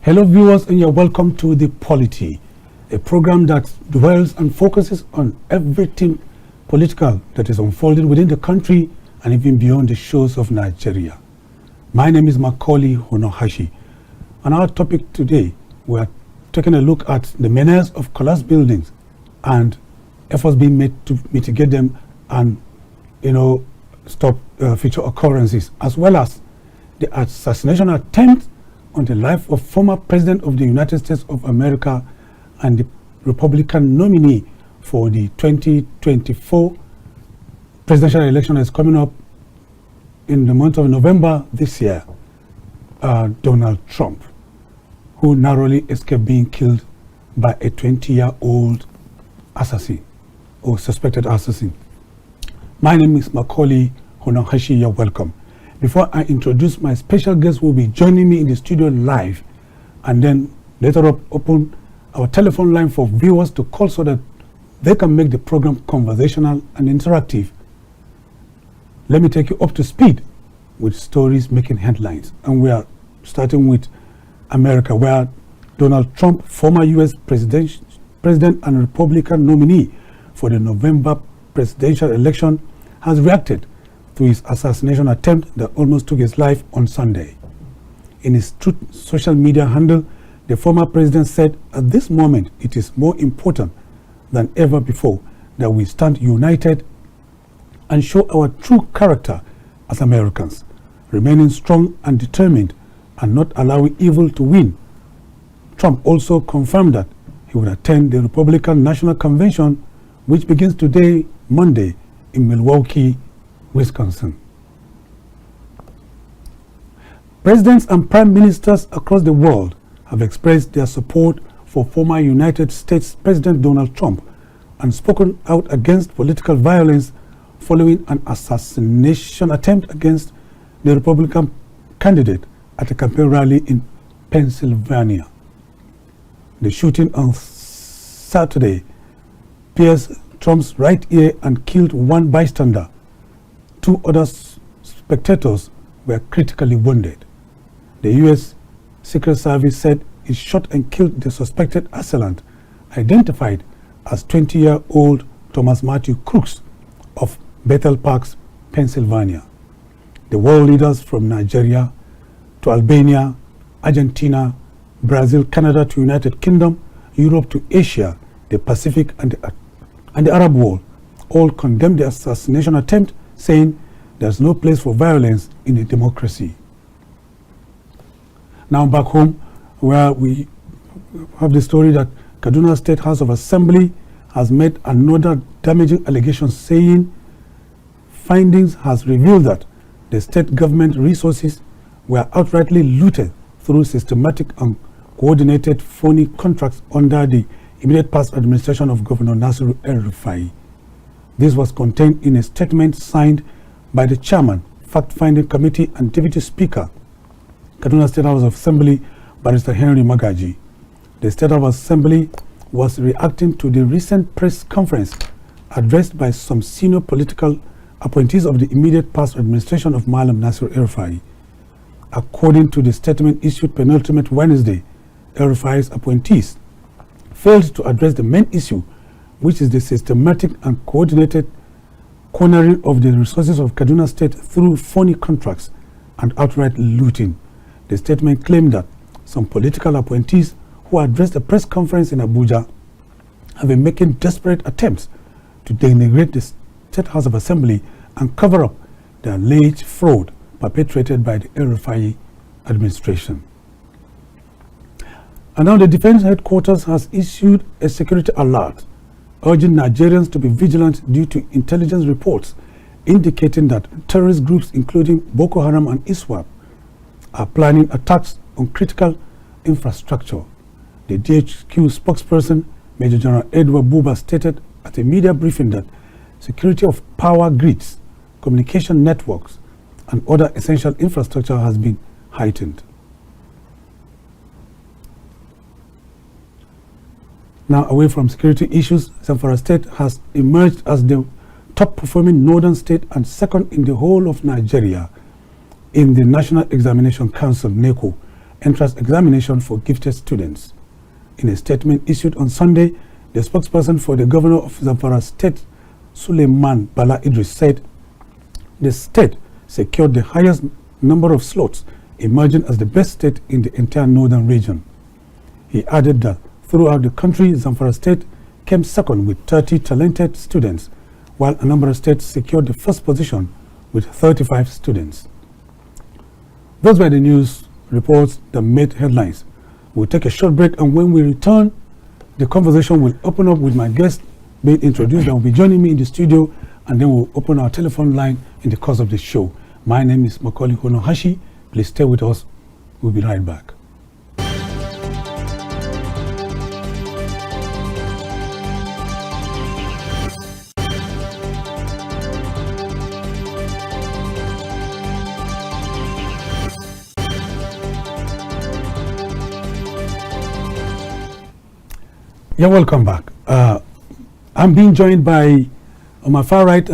Hello viewers, and you're welcome to the POLITY, a program that dwells and focuses on everything political that is unfolding within the country and even beyond the shores of Nigeria. My name is Maucauley, Hunohashi. On our topic today, we are taking a look at the menace of collapsed buildings and efforts being made to mitigate them and, stop future occurrences, as well as the assassination attempt on the life of former President of the United States of America and the Republican nominee for the 2024 presidential election is coming up in the month of November this year, Donald Trump, who narrowly escaped being killed by a 20-year-old assassin or suspected assassin. My name is Maucauley Hunohashi. You're welcome. Before I introduce my special guest who will be joining me in the studio live, and then later up open our telephone line for viewers to call so that they can make the program conversational and interactive, let me take you up to speed with stories making headlines. And we are starting with America, where Donald Trump, former U.S. president and Republican nominee for the November presidential election, has reacted to his assassination attempt that almost took his life on Sunday. In his Truth social media handle, the former president said, "At this moment, it is more important than ever before that we stand united and show our true character as Americans, remaining strong and determined and not allowing evil to win." Trump also confirmed that he would attend the Republican National Convention, which begins today, Monday, in Milwaukee, Wisconsin. Presidents and prime ministers across the world have expressed their support for former United States President Donald Trump and spoken out against political violence following an assassination attempt against the Republican candidate at a campaign rally in Pennsylvania. The shooting on Saturday pierced Trump's right ear and killed one bystander. Two other spectators were critically wounded. The U.S. Secret Service said it shot and killed the suspected assailant, identified as 20-year-old Thomas Matthew Crooks of Bethel Park, Pennsylvania. The world leaders from Nigeria to Albania, Argentina, Brazil, Canada to United Kingdom, Europe to Asia, the Pacific and the Arab world all condemned the assassination attempt, saying there's no place for violence in a democracy. Now back home, where we have the story that Kaduna State House of Assembly has made another damaging allegation, saying findings has revealed that the state government resources were outrightly looted through systematic and coordinated phony contracts under the immediate past administration of Governor Nasiru El-Rufai. This was contained in a statement signed by the chairman, fact-finding committee and deputy speaker, Kaduna State House of Assembly, Barrister Henry Magaji. The State House of Assembly was reacting to the recent press conference addressed by some senior political appointees of the immediate past administration of Malam Nasiru El-Rufai. According to the statement issued penultimate Wednesday, El-Rufai's appointees failed to address the main issue, which is the systematic and coordinated cornering of the resources of Kaduna State through phony contracts and outright looting. The statement claimed that some political appointees who addressed a press conference in Abuja have been making desperate attempts to denigrate the State House of Assembly and cover up the alleged fraud perpetrated by the El-Rufai administration. And now the Defense Headquarters has issued a security alert, urging Nigerians to be vigilant due to intelligence reports indicating that terrorist groups including Boko Haram and ISWAP are planning attacks on critical infrastructure. The DHQ spokesperson, Major General Edward Buba, stated at a media briefing that security of power grids, communication networks, and other essential infrastructure has been heightened. Now, away from security issues, Zamfara State has emerged as the top-performing northern state and second in the whole of Nigeria in the National Examination Council, NECO, entrance examination for gifted students. In a statement issued on Sunday, the spokesperson for the governor of Zamfara State, Suleiman Bala Idris, said the state secured the highest number of slots, emerging as the best state in the entire northern region. He added that throughout the country, Zamfara State came second with 30 talented students, while a number of states secured the first position with 35 students. Those were the news reports that made headlines. We'll take a short break, and when we return, the conversation will open up with my guest being introduced and will be joining me in the studio, and then we'll open our telephone line in the course of the show. My name is Maucauley Hunohashi. Please stay with us. We'll be right back. Yeah, welcome back. I'm being joined by, on my far right,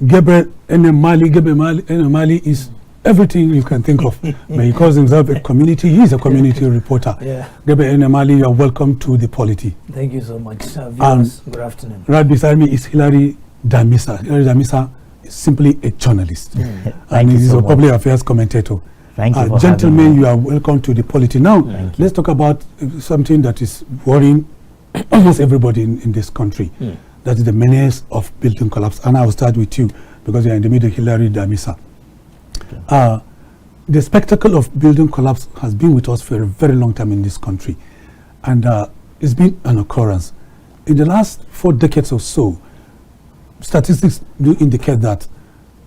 Gabriel Enemali. Enemali is everything you can think of. But he calls himself a community. He's a community reporter. Yeah. Gabriel Enemali, you are welcome to the POLITY. Thank you so much. Viewers, good afternoon. Right beside me is Hilary Damissah. Hilary Damissah is simply a journalist. And he's a public affairs commentator. Thank you. Gentlemen, you are welcome to the POLITY. Now, let's talk about something that is worrying almost everybody in this country. That is the menace of building collapse. And I will start with you because you are in the middle, Hilary Damissah. Okay. The spectacle of building collapse has been with us for a very long time in this country. And it's been an occurrence. In the last 4 decades or so, statistics do indicate that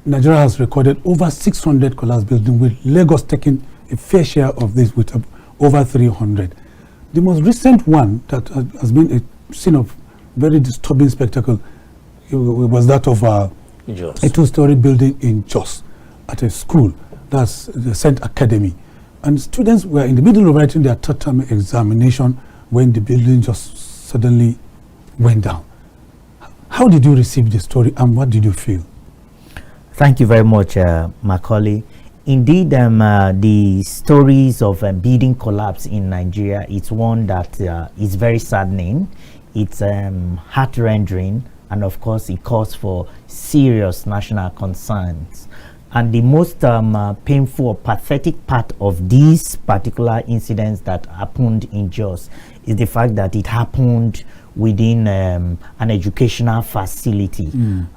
Nigeria has recorded over 600 collapsed buildings, with Lagos taking a fair share of this with over 300. The most recent one that has been a scene of very disturbing spectacle was that of a 2-story building in Jos at a school, that's the St. Academy. And students were in the middle of writing their third term examination when the building just suddenly went down. How did you receive the story and what did you feel? Thank you very much, Maucauley. Indeed, the stories of building collapse in Nigeria, it's one that is very saddening. It's heart-rending, and of course, it calls for serious national concerns. And the most painful or pathetic part of these particular incidents that happened in Jos is the fact that it happened within an educational facility.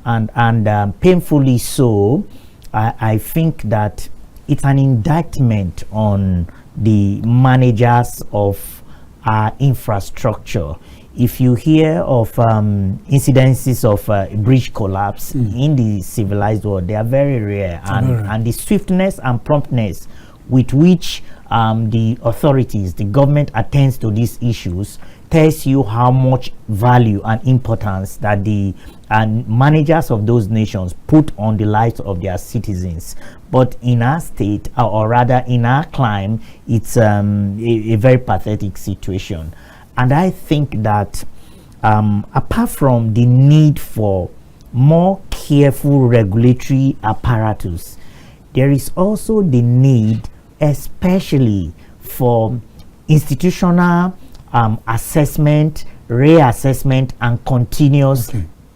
And painfully so, I think that it's an indictment on the managers of our infrastructure. If you hear of incidences of bridge collapse in the civilized world, they are very rare. And the swiftness and promptness with which the authorities, the government attends to these issues tells you how much value and importance that the managers of those nations put on the lives of their citizens. But in our state, or rather in our climate, it's a very pathetic situation. And I think that apart from the need for more careful regulatory apparatus, there is also the need, especially for institutional assessment, reassessment, and continuous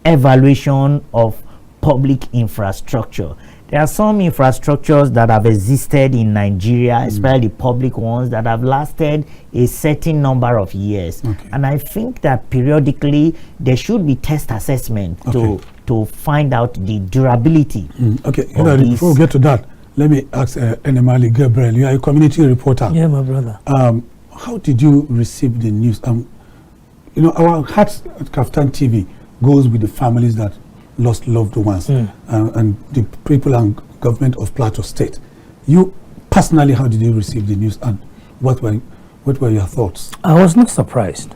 evaluation of public infrastructure. There are some infrastructures that have existed in Nigeria, especially public ones, that have lasted a certain number of years. And I think that periodically there should be test assessment to find out the durability. Hilary, before we get to that, let me ask Enemali. Gabriel, you are a community reporter. Yeah, my brother. How did you receive the news? You know, our hearts at Kaftan TV goes with the families that lost loved ones and the people and government of Plateau State. You personally, how did you receive the news and what were your thoughts? I was not surprised.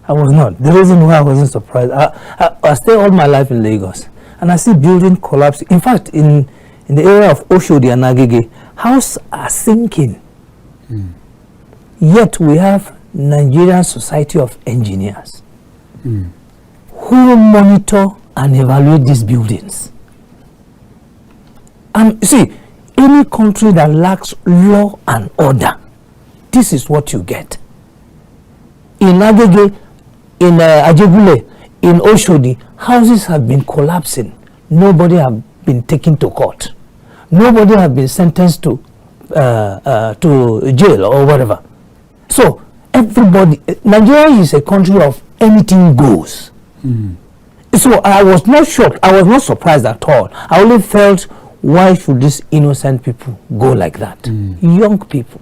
I was not. The reason why I wasn't surprised, I stay all my life in Lagos and I see building collapse. In fact, in the area of Oshodi and Agege, houses are sinking. Yet we have Nigerian Society of Engineers who monitor and evaluate these buildings. And you see, any country that lacks law and order, this is what you get. In Agege, in Ajegule, in Oshodi, houses have been collapsing. Nobody have been taken to court. Nobody have been sentenced to jail or whatever. So everybody, Nigeria is a country of anything goes. So I was not shocked. I was not surprised at all. I only felt, why should these innocent people go like that? Young people.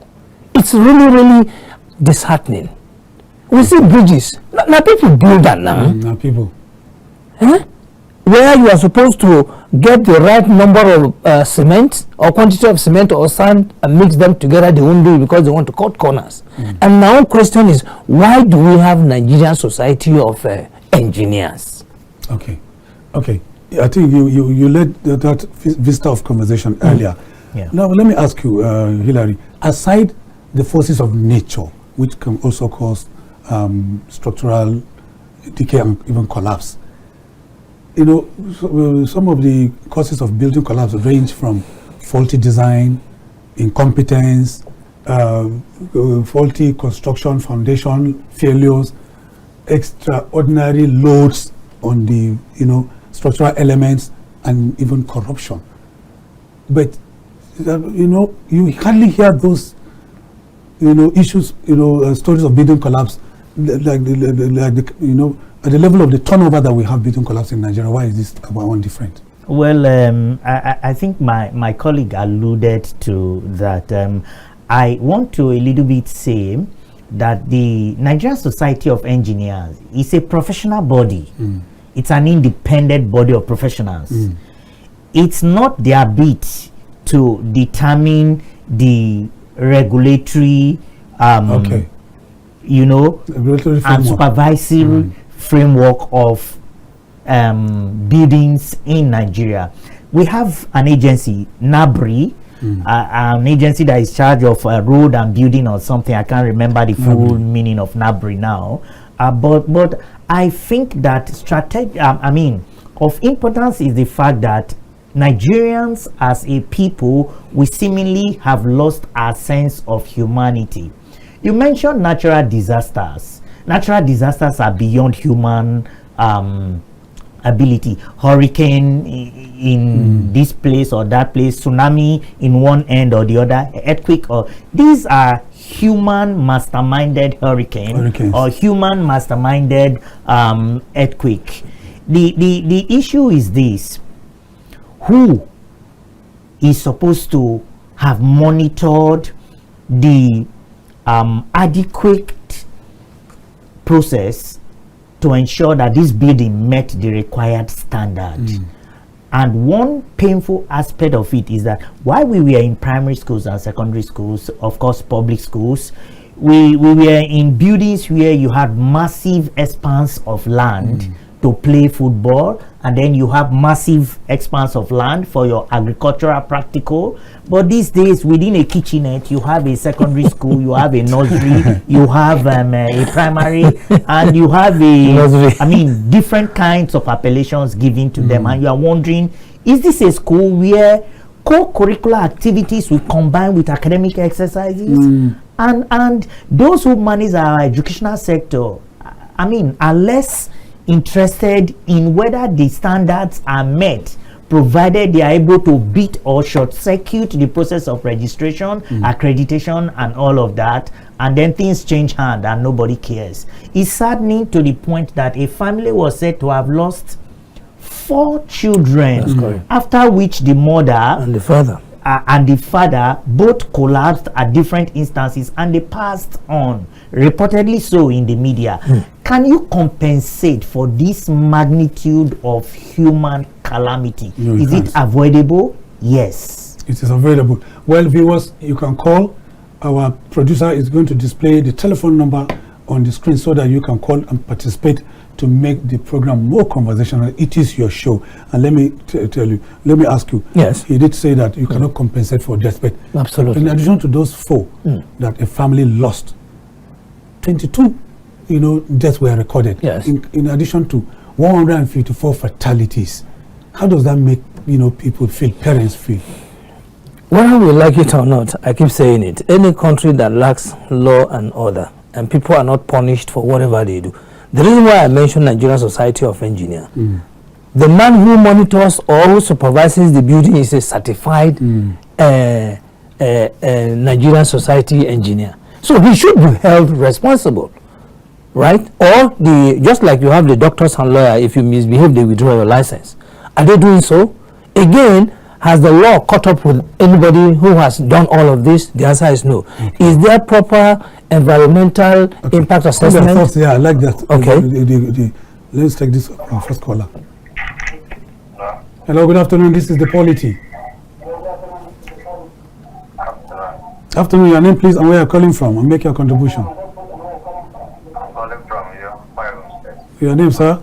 It's really, really disheartening. We see bridges. Now people build that now. Now people. Where you are supposed to get the right number of cement or quantity of cement or sand and mix them together, they won't do it because they want to cut corners. And now the question is, why do we have Nigerian Society of Engineers? Okay. I think you led that vista of conversation earlier. Yeah. Now let me ask you, Hilary, aside the forces of nature, which can also cause structural decay and even collapse, you know, some of the causes of building collapse range from faulty design, incompetence, faulty construction, foundation failures, extraordinary loads on the, you know, structural elements, and even corruption. But you know, you hardly hear those, you know, issues, you know, stories of building collapse, like the, you know, at the level of the turnover that we have building collapse in Nigeria. Why is this one different? Well, I think my colleague alluded to that. I want to a little bit say that the Nigerian Society of Engineers is a professional body. It's an independent body of professionals. It's not their bit to determine the regulatory, you know, Regulatory and framework. supervisory framework of buildings in Nigeria. We have an agency, NABRI, an agency that is charged of road and building or something. I can't remember the full meaning of NABRI now. But I think that of importance is the fact that Nigerians as a people, we seemingly have lost our sense of humanity. You mentioned natural disasters. Natural disasters are beyond human ability. Hurricane in this place or that place, tsunami in one end or the other, earthquake, or these are human masterminded hurricane or human masterminded earthquake. The issue is this: who is supposed to have monitored the adequate process to ensure that this building met the required standard? And one painful aspect of it is that while we were in primary schools and secondary schools, of course public schools, we were in buildings where you had massive expanse of land to play football, and then you have massive expanse of land for your agricultural practical. But these days, within a kitchenette, you have a secondary school, you have a nursery, you have a primary, and you have a different kinds of appellations given to them. And you are wondering, is this a school where co-curricular activities will combine with academic exercises? And those who manage our educational sector, are less interested in whether the standards are met, provided they are able to beat or short circuit the process of registration, accreditation, and all of that, and then things change hand and nobody cares. It's saddening to the point that a family was said to have lost 4 children, after which the mother and the father both collapsed at different instances, and they passed on, reportedly so in the media. Can you compensate for this magnitude of human calamity? No, is it avoidable? Yes. It is avoidable. Well, viewers, you can call. Our producer is going to display the telephone number on the screen so that you can call and participate to make the program more conversational. It is your show. And let me tell you, let me ask you. Yes. He did say that you cannot compensate for death, but absolutely, in addition to those 4 that a family lost, 22, deaths were recorded. Yes. In addition to 154 fatalities. How does that make, people feel, parents feel? Whether we like it or not, I keep saying it. Any country that lacks law and order and people are not punished for whatever they do. The reason why I mentioned Nigerian Society of Engineers, the man who monitors or who supervises the building is a certified Nigerian Society engineer. So he should be held responsible, right? Or just like you have the doctors and lawyers, if you misbehave, they withdraw your license. Are they doing so? Again, has the law caught up with anybody who has done all of this? The answer is no. Is there proper environmental impact assessment? Yeah, I like that. Okay. Let's take this first caller. Hello, good afternoon. This is the POLITY. Afternoon, your name please and where you're calling from and make your contribution. Calling from your name, sir?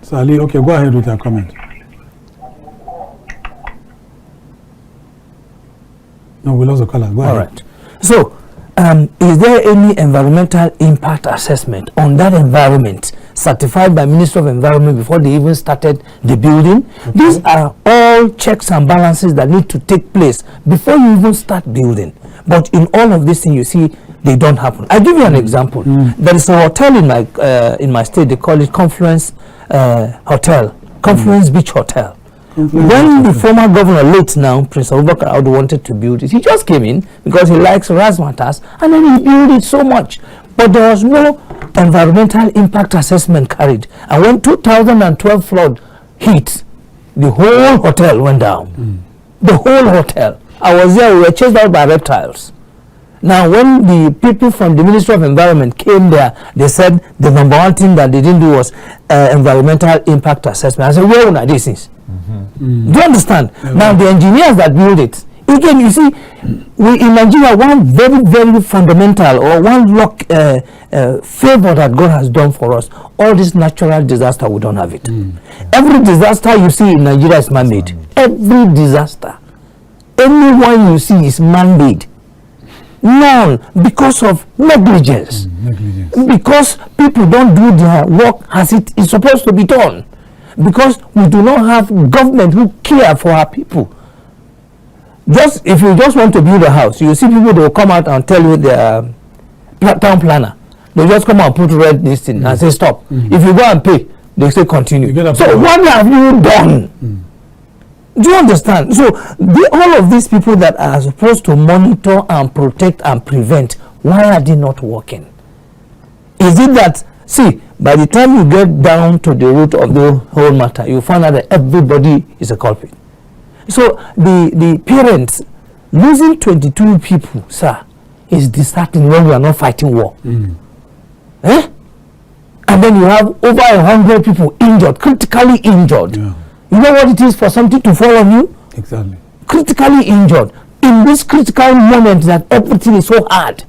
Sally, okay, go ahead with your comment. No, we lost the caller. Go ahead. All right. So, is there any environmental impact assessment on that environment certified by Ministry of Environment before they even started the building? Okay. These are all checks and balances that need to take place before you even start building. But in all of this thing, you see, they don't happen. I'll give you an example. There is a hotel in my state. They call it Confluence Hotel, Confluence Beach Hotel. When the former governor, late now, Prince Abubakar Audu, wanted to build it, he just came in because he likes razzmatazz, and then he built it so much. But there was no environmental impact assessment carried. And when 2012 flood hit, the whole hotel went down. The whole hotel. I was there, we were chased out by reptiles. Now, when the people from the Ministry of Environment came there, they said the number one thing that they didn't do was environmental impact assessment. I said, where are these things? Do you understand? Now, the engineers that build it, again, you see, we in Nigeria, one very, very fundamental or one favor that God has done for us, all this natural disaster, we don't have it. Every disaster you see in Nigeria is man-made. Every disaster. Anyone you see is man-made. None, because of negligence. Because people don't do their work as it is supposed to be done. Because we do not have government who care for our people. Just if you just want to build a house, you see people, they will come out and tell you the town planner. They just come out and put red this thing and say stop. If you go and pay, they say continue. So what have you done? Do you understand? So all of these people that are supposed to monitor and protect and prevent, why are they not working? Is it that, see, by the time you get down to the root of the whole matter, you find out that everybody is a culprit. So the parents losing 22 people, sir, is disheartening when we are not fighting war. Eh? And then you have over 100 people injured, critically injured. You know what it is for something to fall on you? Exactly. Critically injured. In this critical moment that everything is so hard,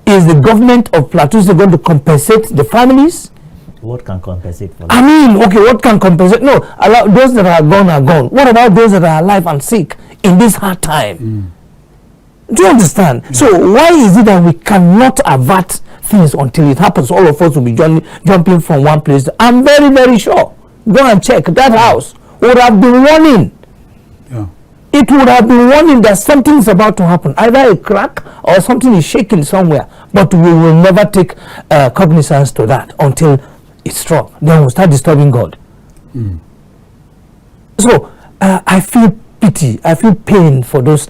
is the government of Plateau State going to compensate the families? What can compensate for that? I mean, okay, what can compensate? No, those that are gone are gone. What about those that are alive and sick in this hard time? Do you understand? So why is it that we cannot avert things until it happens? All of us will be jumping from one place. I'm very, very sure. Go and check. That house would have been warning. It would have been warning that something is about to happen. Either a crack or something is shaking somewhere. But we will never take cognizance to that until it's struck. Then we'll start disturbing God. So I feel pity. I feel pain for those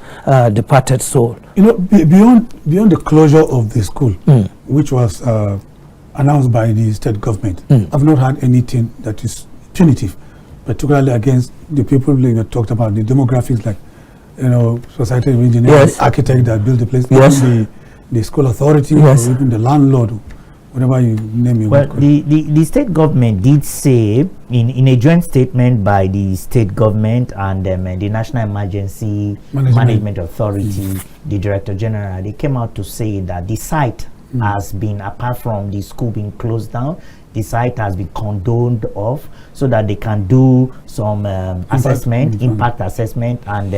departed souls. You know, beyond the closure of the school, which was announced by the state government, I've not had anything that is punitive, particularly against the people talked about the demographics, like Society of Engineers, the architect that built the place, the school authority, or even the landlord, whatever you name it. Well, the state government did say in a joint statement by the state government and the National Emergency Management Authority, the Director General, they came out to say that the site has been, apart from the school being closed down, the site has been condoned off so that they can do some impact assessment and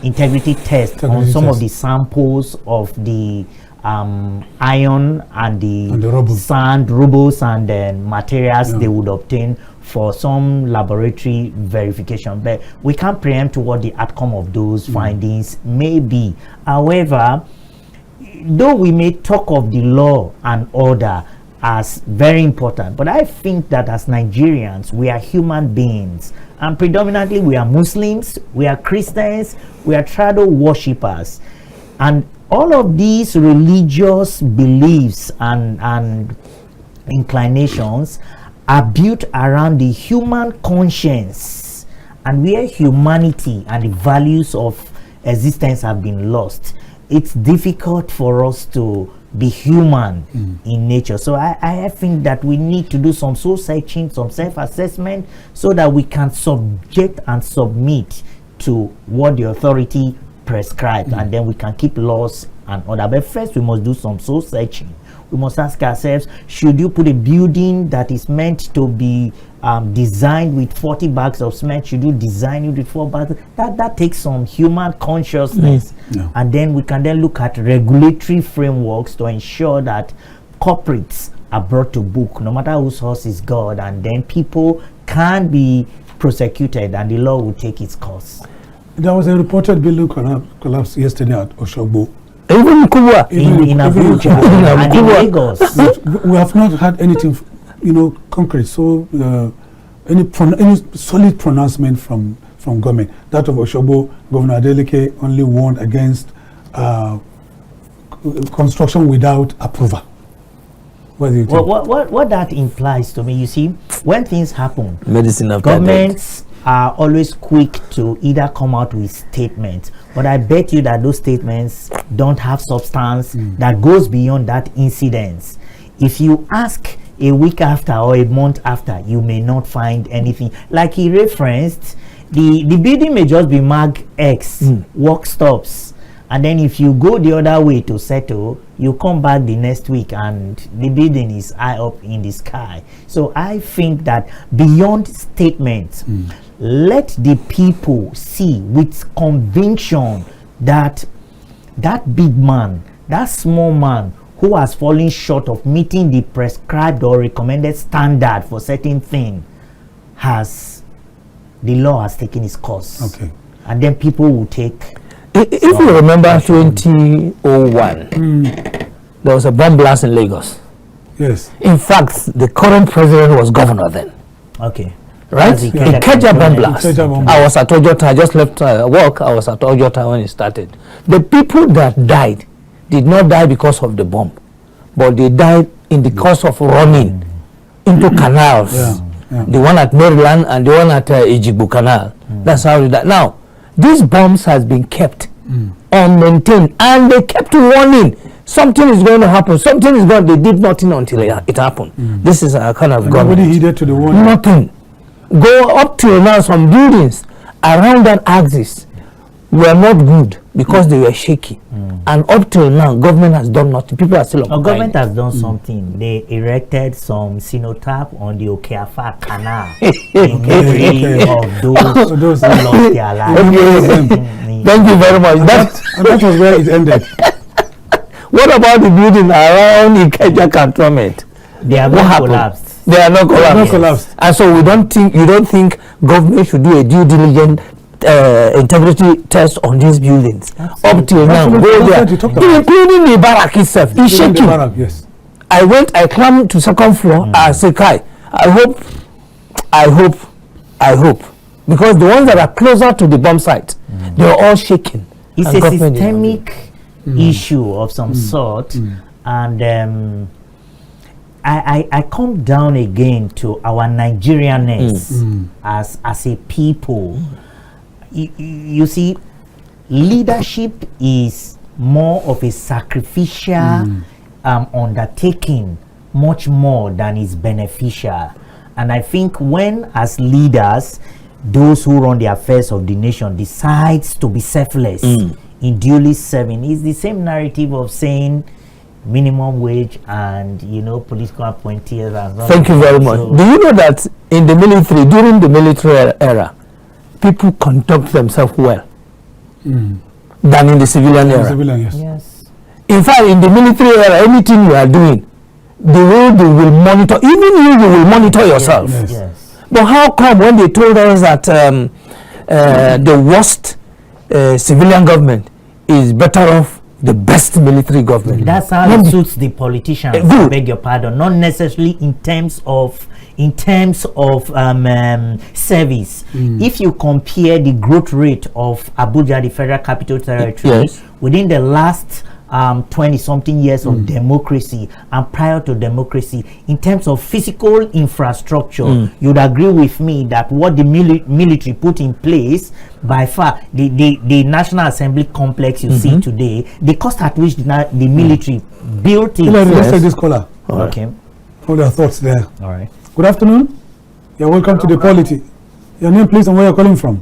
integrity test on some of the samples of the iron and the sand, rubbles and materials they would obtain for some laboratory verification, but we can't preempt what the outcome of those findings may be. However, though we may talk of the law and order as very important, but I think that as Nigerians, we are human beings, and predominantly we are Muslims, we are Christians, we are tribal worshippers, and all of these religious beliefs and inclinations are built around the human conscience, and where humanity and the values of existence have been lost, it's difficult for us to be human in nature. So I think that we need to do some soul searching, some self-assessment, so that we can subject and submit to what the authority prescribes, and then we can keep laws and order. But first we must do some soul searching. We must ask ourselves, should you put a building that is meant to be designed with 40 bags of cement, should you design it with 4 bags? That takes some human consciousness. And then we can then look at regulatory frameworks to ensure that corporates are brought to book, no matter whose horse is God, and then people can be prosecuted and the law will take its course. There was a reported building collapse yesterday at Oshogbo. Even in Kubwa, in Abuja, and in Lagos. We have not had anything, concrete. So any solid pronouncement from government. That of Oshogbo, Governor Adeleke only warned against construction without approval. What do you think? What that implies to me, you see, when things happen, medicine after governments are always quick to either come out with statements, but I bet you that those statements don't have substance that goes beyond that incident. If you ask a week after or a month after, you may not find anything. Like he referenced, the building may just be marked X, work stops, and then if you go the other way to settle, you come back the next week and the building is high up in the sky. So I think that beyond statements, let the people see with conviction that that big man, that small man who has fallen short of meeting the prescribed or recommended standard for certain thing, the law has taken its course. Okay. And then people will take. If you remember 2001, there was a bomb blast in Lagos. Yes. In fact, the current president was governor then. Okay. Right? The Ikeja bomb blast. Ikeja I was at Ojota. I just left work. I was at Ojota when it started. The people that died did not die because of the bomb, but they died in the course of running into canals. The one at Maryland and the one at Ejigbo Canal. That's how they died. Now, these bombs has been kept unmaintained, and they kept warning something is going to happen. Something is going. They did nothing until it happened. This is a kind of government. Nobody heeded to the warning. Nothing. Go up till now, some buildings around that axis were not good because they were shaky. And up till now, government has done nothing. People are still government has done something. They erected some cenotaph on the Okeafa Canal in memory of those who lost their lives. Thank you very much. That was where it ended. What about the building around Ikeja cantonment? They have not collapsed. They are not collapsed. And so you don't think government should do a due diligence integrity test on these buildings? Up till now, go there, including the barrack itself. It's shaking. Yes. I climbed to second floor. I said, Kai, I hope, because the ones that are closer to the bomb site, they are all shaking. It's a systemic issue of some sort, and I come down again to our Nigerianness as a people. You see, leadership is more of a sacrificial undertaking, much more than is beneficial. And I think when, as leaders, those who run the affairs of the nation decides to be selfless in duly serving, it's the same narrative of saying minimum wage and political appointees and so. Thank you very much. Do you know that in the military, during the military era, people conduct themselves well than in the civilian era? Yes. In fact, in the military era, anything you are doing, the way they will monitor, even you will monitor yourself. Yes. But how come when they told us that the worst civilian government is better off the best military government? That's how it suits the politicians. I beg your pardon. Not necessarily in terms of service. If you compare the growth rate of Abuja, the Federal Capital Territory, within the last 20-something years of democracy and prior to democracy, in terms of physical infrastructure, you'd agree with me that what the military put in place, by far, the National Assembly complex you see today, the cost at which the military built it. Let's take this caller. Okay. Hold your thoughts there. All right. Good afternoon. You're welcome to the Polity. Your name, please, and where you're calling from.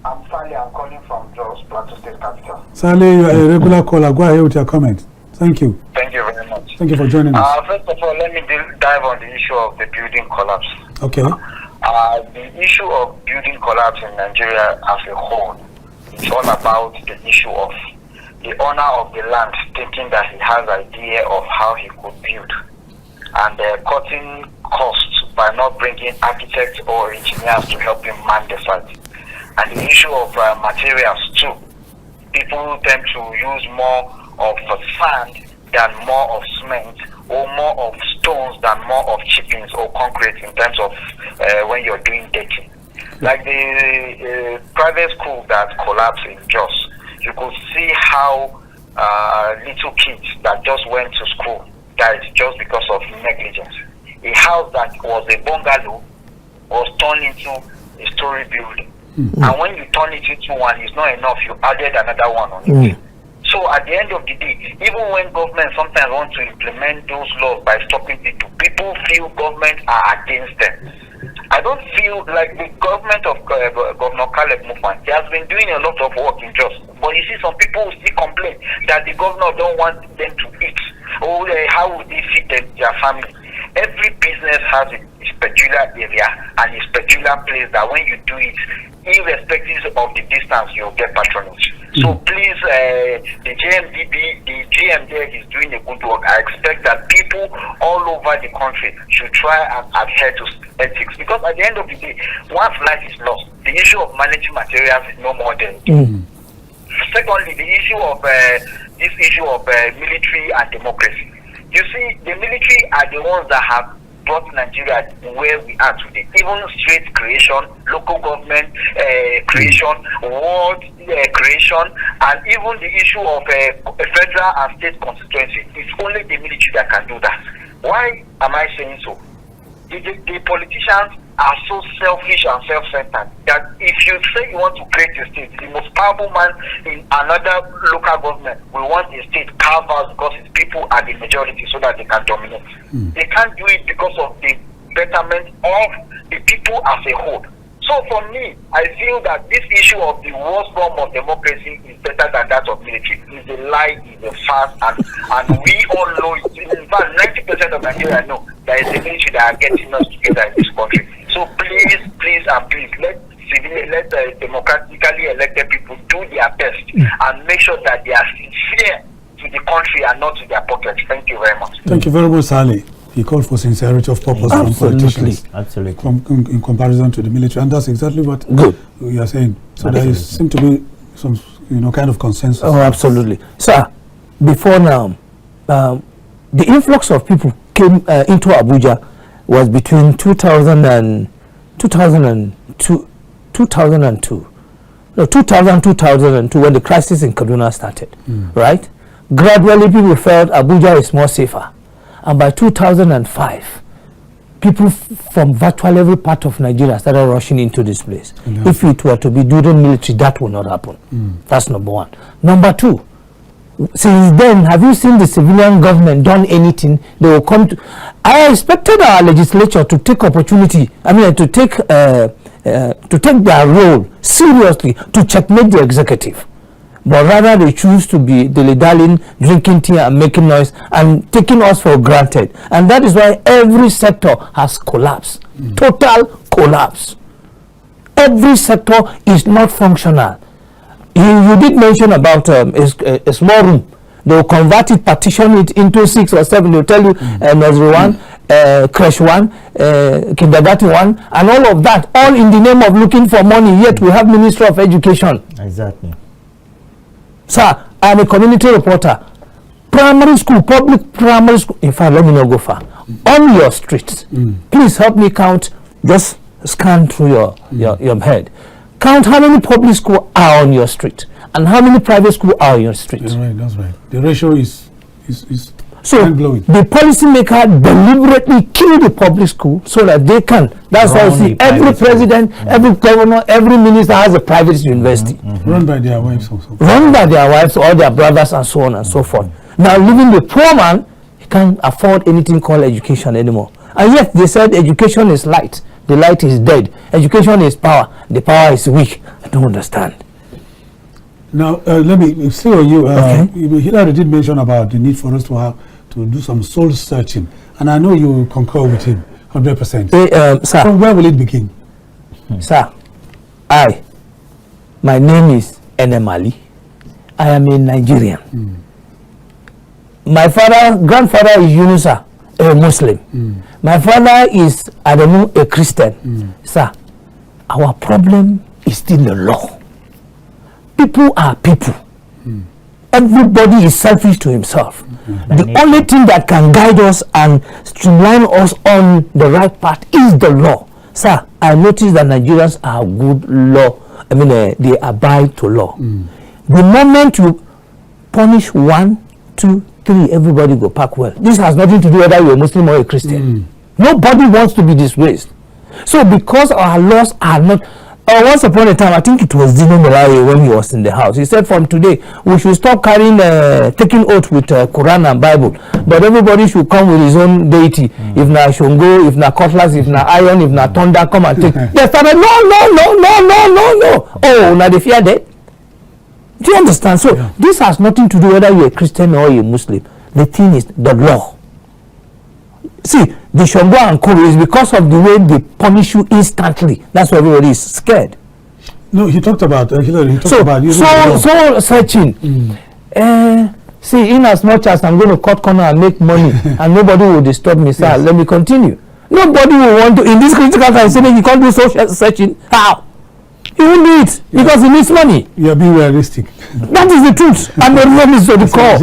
I'm Sally. I'm calling from Jos, Plateau State Capital. Sally, you are a regular caller. Go ahead with your comment. Thank you. Thank you very much. Thank you for joining us. First of all, let me dive on the issue of the building collapse. Okay. The issue of building collapse in Nigeria as a whole is all about the issue of the owner of the land thinking that he has idea of how he could build, and cutting costs by not bringing architects or engineers to help him man the site. And the issue of materials too. People tend to use more of sand than more of cement, or more of stones than more of chippings or concrete in terms of when you're doing decking. Like the private school that collapsed in Jos, you could see how little kids that just went to school died just because of negligence. A house that was a bungalow was turned into a story building. And when you turn it into one, it's not enough, you added another one on it. So at the end of the day, even when government sometimes want to implement those laws by stopping people feel government are against them. I don't feel like the government of Governor Caleb Mufan, he has been doing a lot of work in Jos, but you see some people still complain that the governor don't want them to eat, or how would they feed their family. Every business has its peculiar area and its peculiar place that when you do it, irrespective of the distance, you'll get patronage. So please, the GMDB, the GM there is doing a good work. I expect that people all over the country should try and adhere to ethics, because at the end of the day, once life is lost, the issue of managing materials is no more than. Secondly, the issue of this issue of military and democracy. You see, the military are the ones that have brought Nigeria where we are today. Even state creation, local government creation, world creation, and even the issue of federal and state constituency. It's only the military that can do that. Why am I saying so? The politicians are so selfish and self-centered that if you say you want to create a state, the most powerful man in another local government will want a state carved out because its people are the majority so that they can dominate. They can't do it because of the betterment of the people as a whole. So for me, I feel that this issue of the worst form of democracy is better than that of military. It's a lie, it's a farce, and we all know it. In fact, 90% of Nigeria know that it's the military that are getting us together in this country. So please, let democratically elected people do their best and make sure that they are sincere to the country and not to their pockets. Thank you very much. Thank you very much, Sally. He called for sincerity of purpose from politicians. Absolutely. In comparison to the military, and that's exactly what you are saying. So there seems to be some, kind of consensus. Oh, absolutely, sir. Before now, the influx of people came into Abuja was between 2002. No, 2002 when the crisis in Kaduna started, right? Gradually, people felt Abuja is more safer. And by 2005, people from virtually every part of Nigeria started rushing into this place. If it were to be during military, that will not happen. That's number one. Number two, since then, have you seen the civilian government done anything? They will come to... I expected our legislature to take opportunity, to take their role seriously to checkmate the executive. But rather they choose to be dilly-dallying, drinking tea and making noise and taking us for granted. And that is why every sector has collapsed. Total collapse. Every sector is not functional. You did mention about a small room. They will convert it, partition it into 6 or 7. They'll tell you nursery 1, creche 1, kindergarten 1, and all of that, all in the name of looking for money, yet we have Ministry of Education. Exactly. Sir, I'm a community reporter. Primary school, public primary school, in fact, let me not go far. On your streets, please help me count, just scan through your head. Count how many public schools are on your street and how many private schools are on your street. That's right, that's right. The ratio is so mind-blowing. the policymaker deliberately kill the public school so that they can. That's why you see every president, every governor, every minister has a private university. Run by their wives also. Run by their wives or their brothers and so on and so forth. Now leaving the poor man, he can't afford anything called education anymore. And yet they said education is light. The light is dead. Education is power. The power is weak. I don't understand. Now, let me see on you. Okay. Hilary did mention about the need for us to do some soul searching. And I know you concur with him 100%. Sir. From where will it begin? Sir, my name is Enemali. I am a Nigerian. My grandfather is Yunusa, a Muslim. My father is, I don't know, a Christian. Sir, our problem is still the law. People are people. Everybody is selfish to himself. The only thing that can guide us and streamline us on the right path is the law. Sir, I notice that Nigerians are good law. I mean, they abide to law. The moment you punish 1, 2, 3, everybody go back well. This has nothing to do whether you're a Muslim or a Christian. Nobody wants to be disgraced. So because our laws are not... once upon a time, I think it was Dino Melaye when he was in the house. He said from today, we should stop carrying, taking oath with Quran and Bible. But everybody should come with his own deity. If na Shongo, if na Cutlass, if na Iron, if na Thunder, come and take. They started, no. Oh, now they fear death. Do you understand? So this has nothing to do whether you're a Christian or you're a Muslim. The thing is the law. See, the Shongo and Kuru is because of the way they punish you instantly. That's why everybody is scared. No, he talked about Hilary. He talked about using so searching. See, in as much as I'm going to cut corner and make money, and nobody will disturb me, sir. Let me continue. Nobody will want to in this critical time say you can't do social searching. How? He won't do it because he needs money. You're being realistic. That is the truth, and the reason is to the core.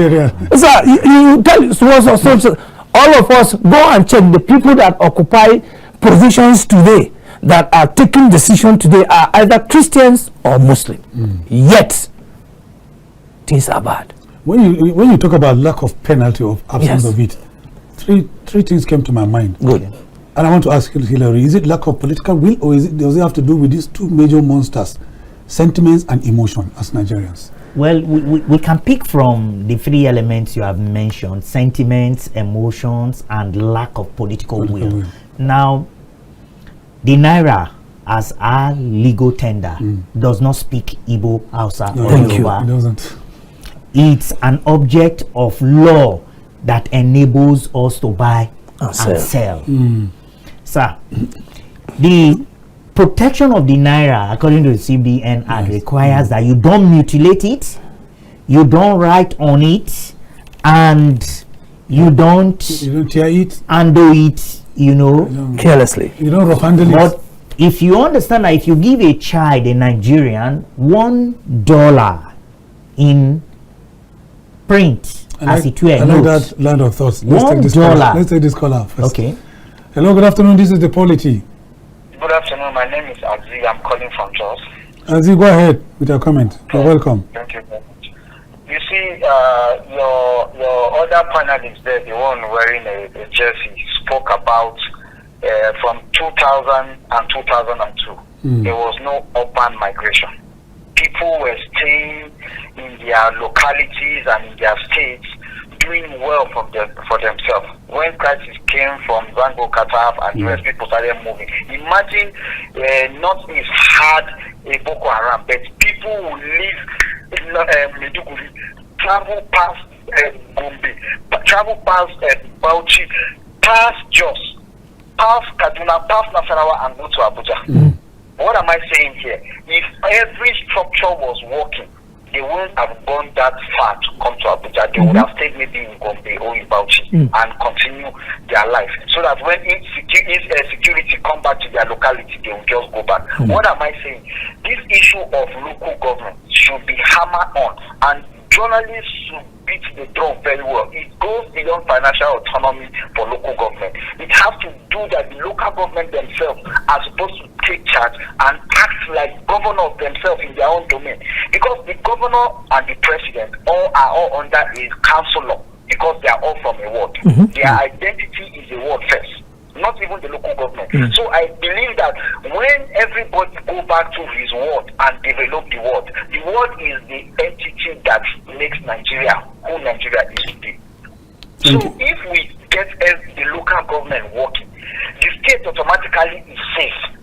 Sir, you tell all of us go and check the people that occupy positions today that are taking decisions today are either Christians or Muslim. Yet things are bad. When you talk about lack of penalty or absence of it, three things came to my mind. Good. And I want to ask Hilary, is it lack of political will or does it have to do with these two major monsters, sentiments and emotion as Nigerians? Well, we can pick from the 3 elements you have mentioned: sentiments, emotions, and lack of political will. Now, the Naira, as our legal tender, does not speak Igbo, Hausa, or Yoruba. It doesn't. It's an object of law that enables us to buy and sell. Sir, the protection of the Naira, according to the CBN Act, requires that you don't mutilate it, you don't write on it, and you don't tear it, undo it, carelessly. You don't rough handle it. But if you understand that if you give a child, a Nigerian, $1 in print, as it were, I like that line of thoughts. Let's take this caller first. Okay. Hello, good afternoon. This is the POLITY. Good afternoon. My name is Azi. I'm calling from Jos. Azi, go ahead with your comment. You're welcome. Thank you very much. You see, your other panelists there, the one wearing a jersey, spoke about from 2000 and 2002. There was no urban migration. People were staying in their localities and in their states, doing well for themselves. When crisis came from Zango, Qatar, and the rest, people started moving. Imagine Northeast had a Boko Haram, but people who live in Meduguri, travel past Gombe, travel past Bauchi, past Jos, past Kaduna, past Nasarawa, and go to Abuja. What am I saying here? If every structure was working, they wouldn't have gone that far to come to Abuja. They would have stayed maybe in Gombe or in Bauchi and continue their life. So that when security come back to their locality, they will just go back. What am I saying? This issue of local government should be hammered on, and journalists should beat the drum very well. It goes beyond financial autonomy for local government. It has to do that the local government themselves are supposed to take charge and act like governors themselves in their own domain. Because the governor and the president are all under a councillor, because they are all from a ward. Their identity is a ward first, not even the local government. So I believe that when everybody go back to his ward and develop the ward is the entity that makes Nigeria who Nigeria is today. So if we get the local government working, the state automatically is safe.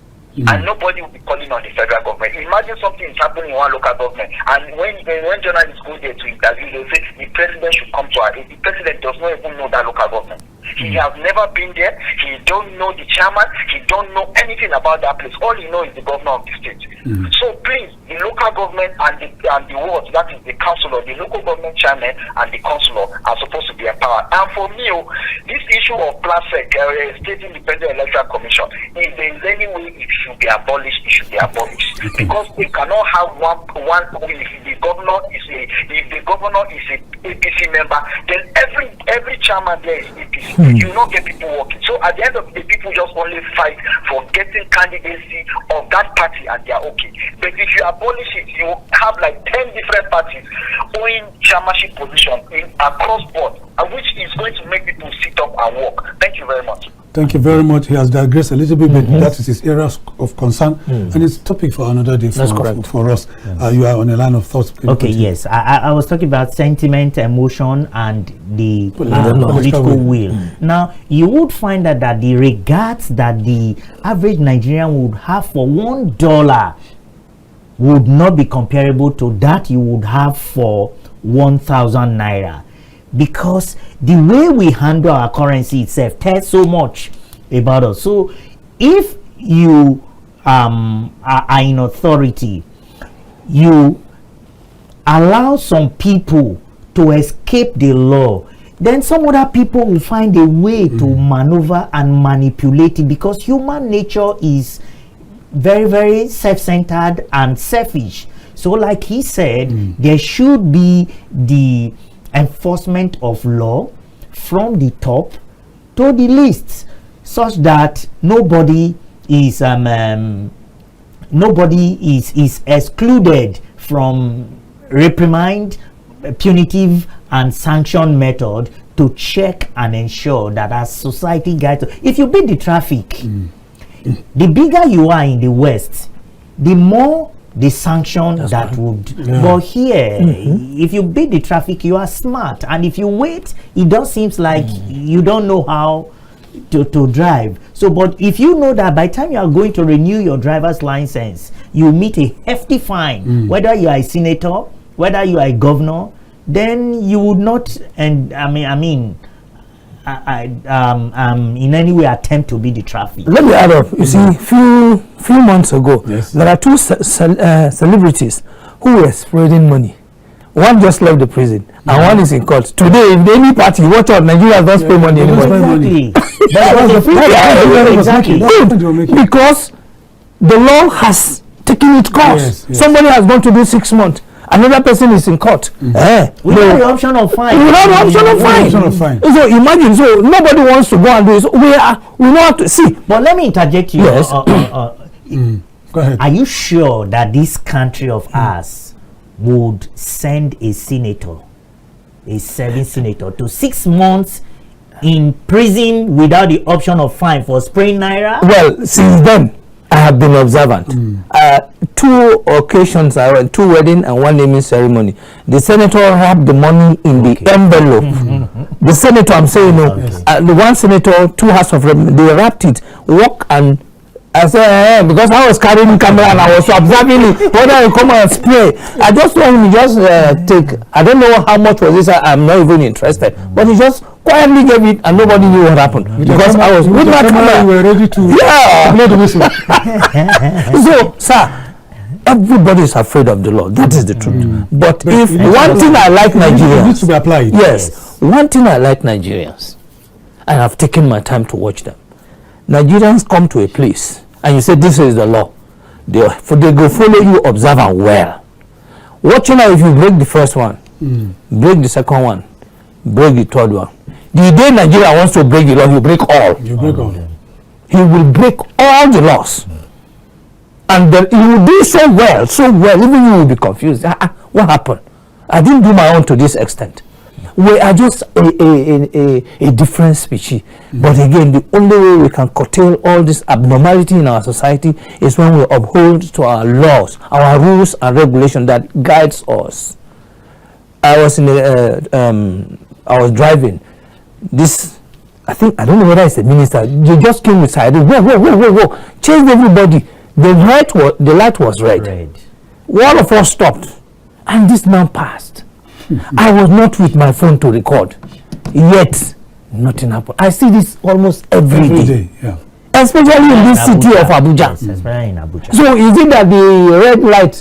And nobody will be calling on the federal government. Imagine something is happening in one local government, and when journalists go there to interview, they say the president should come to our aid. The president does not even know that local government. He has never been there. He don't know the chairman. He don't know anything about that place. All he knows is the governor of the state. So please, the local government and the wards, that is the councillor, the local government chairman and the councillor are supposed to be empowered. And for me, this issue of PLASEC, State Independent Electoral Commission, if there is any way it should be abolished, it should be abolished. Because we cannot have one if the governor is a APC member, then every chairman there is APC. You not get people working. So at the end of the day, people just only fight for getting candidacy of that party and they are okay. But if you abolish it, you have like 10 different parties owning chairmanship position across board, which is going to make people sit up and work. Thank you very much. Thank you very much. He has digressed a little bit, but that is his area of concern, and it's topic for another day for us. You are on a line of thoughts. Okay, yes. I was talking about sentiment, emotion, and the political will. Now, you would find that the regards that the average Nigerian would have for $1 would not be comparable to that you would have for 1,000 naira. Because the way we handle our currency itself tells so much about us. So if you are in authority, you allow some people to escape the law, then some other people will find a way to maneuver and manipulate it, because human nature is very, very self-centered and selfish. So like he said, there should be the enforcement of law from the top to the least, such that nobody is excluded from reprimand, punitive and sanction method to check and ensure that as society guides. If you beat the traffic, the bigger you are in the West, the more the sanction would. But here, if you beat the traffic, you are smart, and if you wait, it does seems like you don't know how to drive. So, but if you know that by the time you are going to renew your driver's license, you meet a hefty fine, whether you are a senator, whether you are a governor, then you would not. And in any way attempt to beat the traffic. Let me add up. You see, few months ago, there are two celebrities who were spreading money. One just left the prison, and one is in court. Today, if any party, watch out, Nigeria doesn't pay money anymore. Exactly. Because the law has taken its course. Somebody has gone to do 6 months. Another person is in court. Without the option of fine. So imagine, so nobody wants to go and do it. So we know how to see. But let me interject you. Yes. Go ahead. Are you sure that this country of ours would send a senator, a serving senator, to 6 months in prison without the option of fine for spraying naira? Well, since then, I have been observant. 2 occasions, I went 2 weddings and 1 naming ceremony. The senator wrapped the money in the envelope. The senator, I'm saying, the one senator, 2 House of Rep, they wrapped it, walk, and I said, because I was carrying camera and I was observing it, whether I come and spray. I just told him, take, I don't know how much was this, I'm not even interested. But he just quietly gave it and nobody knew what happened. Because I was with my camera. You were ready to blow the whistle. So, sir, everybody is afraid of the law. That is the truth. But if one thing I like Nigerians, it needs to be applied. Yes, one thing I like Nigerians, and I've taken my time to watch them. Nigerians come to a place, and you say this is the law. They go follow you, observe and well. Watching out, if you break the first one, break the second one, break the third one. The day Nigeria wants to break the law, you break all. You break all. He will break all the laws. And then he will do so well, even you will be confused. What happened? I didn't do my own to this extent. We are just a different species. But again, the only way we can curtail all this abnormality in our society is when we uphold to our laws, our rules and regulations that guides us. I was I was driving. This, I don't know whether it's a minister. They just came with siren. Whoa! Chased everybody. The light was red. All of us stopped, and this man passed. I was not with my phone to record, yet nothing happened. I see this almost every day. Yeah. Especially in this city of Abuja. Yes, especially in Abuja. So is it that the red light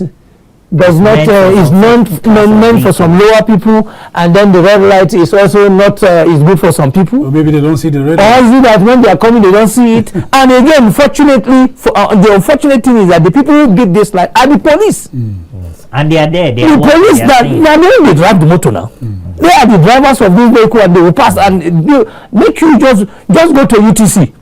does not is meant for some lower people, and then the red light is also not is good for some people? Or maybe they don't see the red Or light. is it that when they are coming they don't see it? And again, fortunately, the unfortunate thing is that the people who give this light are the police. Yes. And they are there. They The are police that they drive the motor now. They are the drivers of this vehicle, and they will pass and make you just go to UTC.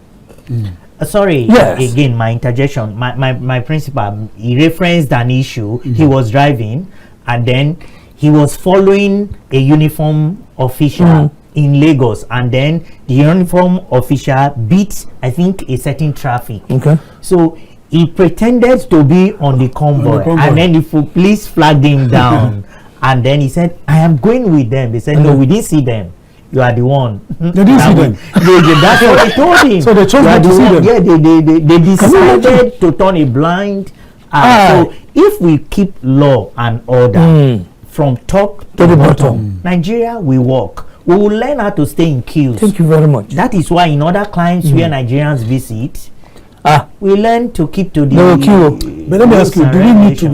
Sorry, Yes. again, my interjection. My principal, he referenced an issue. He was driving, and then he was following a uniform official in Lagos, and then the uniform official beat, I think, a certain traffic. Okay. So he pretended to be on the convoy, and then the police flagged him down, and then he said, "I am going with them." They said, "No, we didn't see them. You are the one." They didn't see them. That's what they told him. So they chose not to see them. Yeah, they decided to turn a blind eye. So if we keep law and order from top to the bottom, Nigeria will work. We will learn how to stay in queues. Thank you very much. That is why in other clients where Nigerians visit, we learn to keep to the queue. But let me ask you,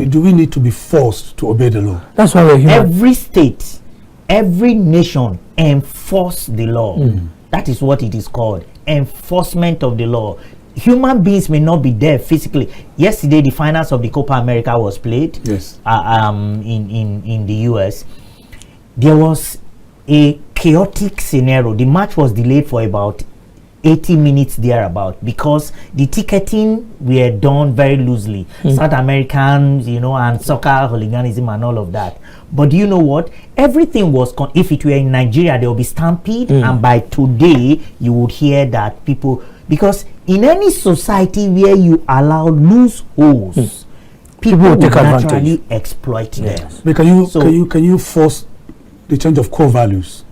do we need to be forced to obey the law? That's why we're here. Every state, every nation enforce the law. That is what it is called, enforcement of the law. Human beings may not be there physically. Yesterday, the finals of the Copa America was played. Yes. In the US. There was a chaotic scenario. The match was delayed for about 80 minutes thereabout because the ticketing were done very loosely. South Americans, and soccer hooliganism and all of that. But do you know what? Everything was if it were in Nigeria, there will be stampede, and by today you would hear that people, because in any society where you allow loose holes, people will naturally exploit them. But can you force the change of core values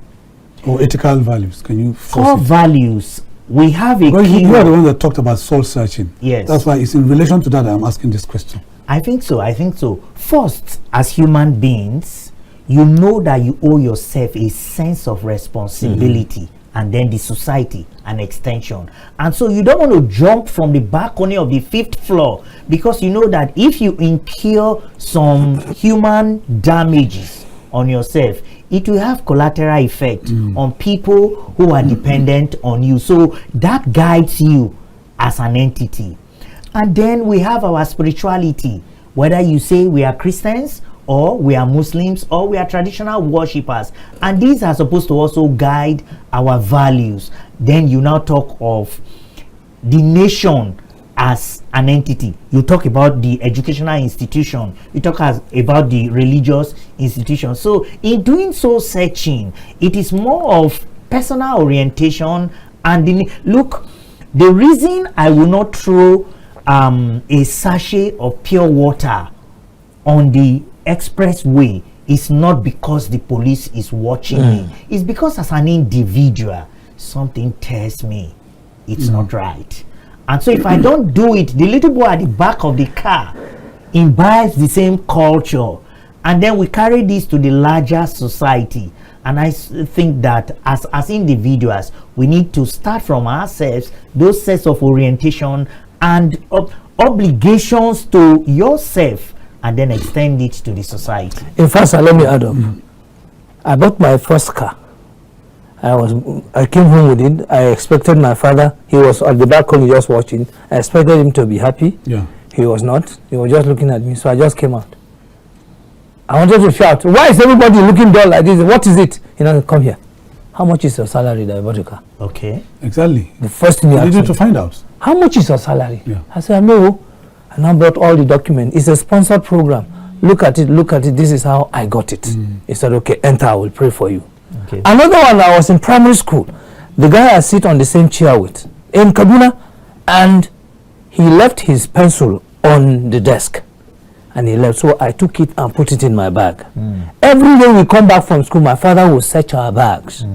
or ethical values? Can you force core values? We have a key. You are the one that talked about soul searching. Yes. That's why it's in relation to that I'm asking this question. I think so. First, as human beings, you know that you owe yourself a sense of responsibility, and then the society an extension. And so you don't want to jump from the balcony of the 5th floor, because you know that if you incur some human damages on yourself, it will have collateral effect on people who are dependent on you. So that guides you as an entity. And then we have our spirituality, whether you say we are Christians or we are Muslims or we are traditional worshippers, and these are supposed to also guide our values. Then you now talk of the nation as an entity. You talk about the educational institution, you talk about the religious institution. So in doing soul searching, it is more of personal orientation. And look, the reason I will not throw a sachet of pure water on the expressway is not because the police is watching me. It's because as an individual, something tells me it's not right. And so if I don't do it, the little boy at the back of the car imbibes the same culture, and then we carry this to the larger society. And I think that as individuals, we need to start from ourselves, those sets of orientation and obligations to yourself and then extend it to the society. In fact, sir, let me add up. I bought my first car. I came home with it. I expected my father. He was at the balcony just watching. I expected him to be happy. Yeah. He was not. He was just looking at me. So I just came out. I wanted to shout, "Why is everybody looking dull like this? What is it?" You know, come here. How much is your salary that I bought a car? Okay. Exactly. The first thing he You asked need me, to find out. how much is your salary? Yeah. I said, no. And I brought all the documents. It's a sponsored program. Look at it, look at it. This is how I got it. He said, okay, enter, I will pray for you. Okay. Another one, I was in primary school. The guy I sit on the same chair with in Kaduna, and he left his pencil on the desk. And he left, so I took it and put it in my bag. Every day we come back from school, my father would search our bags.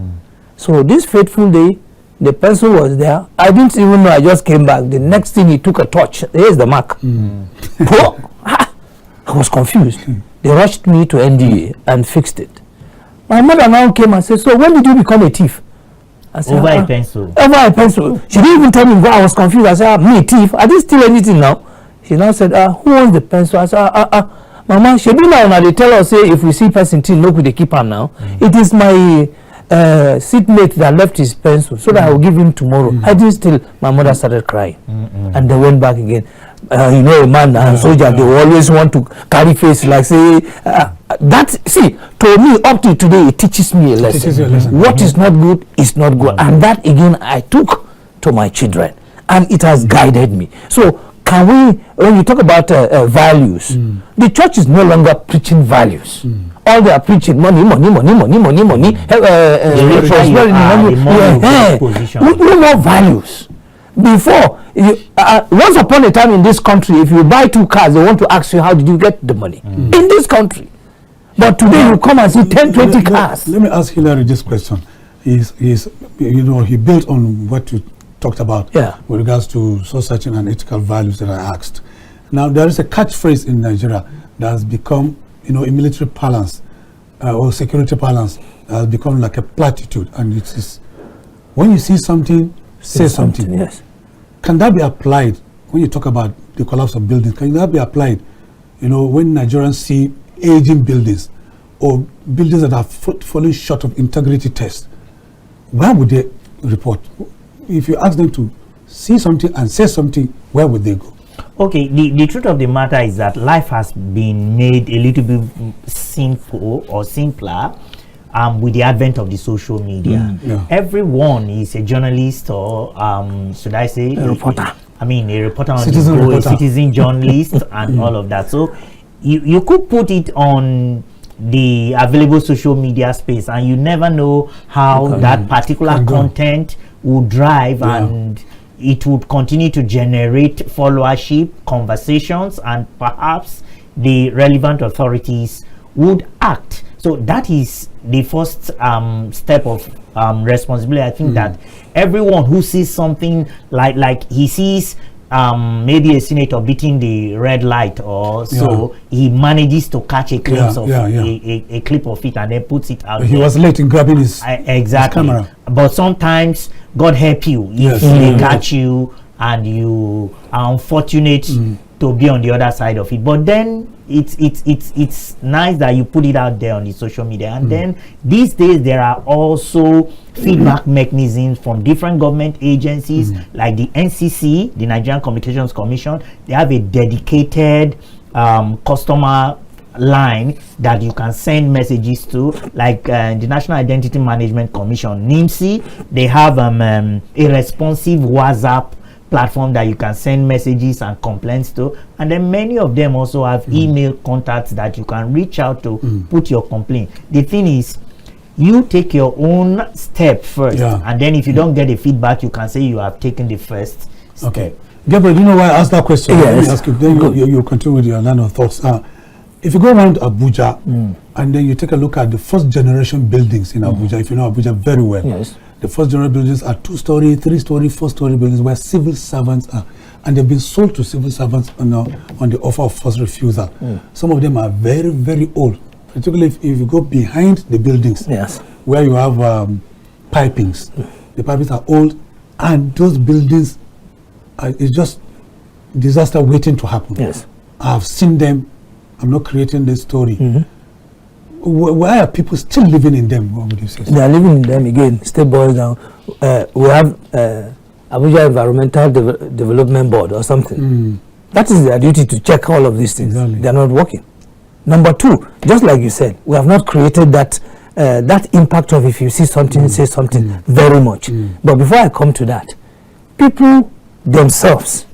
So this fateful day, the pencil was there. I didn't even know, I just came back. The next thing, he took a torch. Here's the mark. I was confused. They rushed me to NDA and fixed it. My mother now came and said, so when did you become a thief? I said, Over a pencil. Over a pencil. She didn't even tell me why. I was confused. I said, me, thief? I didn't steal anything now. She now said, who owns the pencil? I said, Mama, she do now, they tell us, say, if we see person thief, look, we keep him now. It is my seatmate that left his pencil, so that I will give him tomorrow. I didn't steal. My mother started crying. And they went back again. You know, a man and soldier, they always want to carry face, like say, that, see, to me, up to today, it teaches me a lesson. Teaches you a lesson. What is not good is not good. And that, again, I took to my children. And it has guided me. So, can we, when you talk about values, the church is no longer preaching values. All they are preaching money, money, money, money, money, money. No more values. Before, once upon a time in this country, if you buy 2 cars, they want to ask you, how did you get the money? In this country. But today you come and see 10, 20 cars. Let me ask Hilary this question. He's, you know, he built on what you talked about with regards to soul searching and ethical values that I asked. Now, there is a catchphrase in Nigeria that has become, you know, a military parlance or security parlance that has become like a platitude, and it is, when you see something, say something. Yes. Can that be applied when you talk about the collapse of buildings? Can that be applied, you know, when Nigerians see aging buildings or buildings that are falling short of integrity tests? Where would they report? If you ask them to see something and say something, where would they go? Okay, the truth of the matter is that life has been made a little bit simple or simpler with the advent of the social media. Everyone is a journalist, or should I say a reporter? A reporter on Citizen the go, a reporter. citizen journalist, and all of that. So you could put it on the available social media space, and you never know how that particular content will drive, and it would continue to generate followership, conversations, and perhaps the relevant authorities would act. So that is the first step of responsibility. I think that everyone who sees something like he sees maybe a senator beating the red light, or so he manages to catch a glimpse of a clip of it and then puts it out. He was late in grabbing his camera. But sometimes, God help you if they catch you and you are unfortunate to be on the other side of it. But then it's nice that you put it out there on the social media. And then these days there are also feedback mechanisms from different government agencies, like the NCC, the Nigerian Communications Commission. They have a dedicated customer line that you can send messages to, like the National Identity Management Commission, NIMC. They have a responsive WhatsApp platform that you can send messages and complaints to, and then many of them also have email contacts that you can reach out to put your complaint. The thing is, you take your own step first, and then if you don't get the feedback, you can say you have taken the first step. Okay, Gabriel, do you know why I asked that question? Yes. Let me ask you, then you continue with your line of thoughts. If you go around Abuja and then you take a look at the first generation buildings in Abuja, if you know Abuja very well, the first generation buildings are 2-story, 3-story, 4-story buildings where civil servants are, and they've been sold to civil servants on the offer of first refusal. Some of them are very, very old, particularly if you go behind the buildings where you have pipings. The pipings are old, and those buildings it's just disaster waiting to happen. I have seen them. I'm not creating this story. Why are people still living in them? What would you say? They are living in them again. Still boils down. We have Abuja Environmental Development Board or something. That is their duty to check all of these things. Exactly. They are not working. Number two, just like you said, we have not created that impact of if you see something, say something very much. But before I come to that, people themselves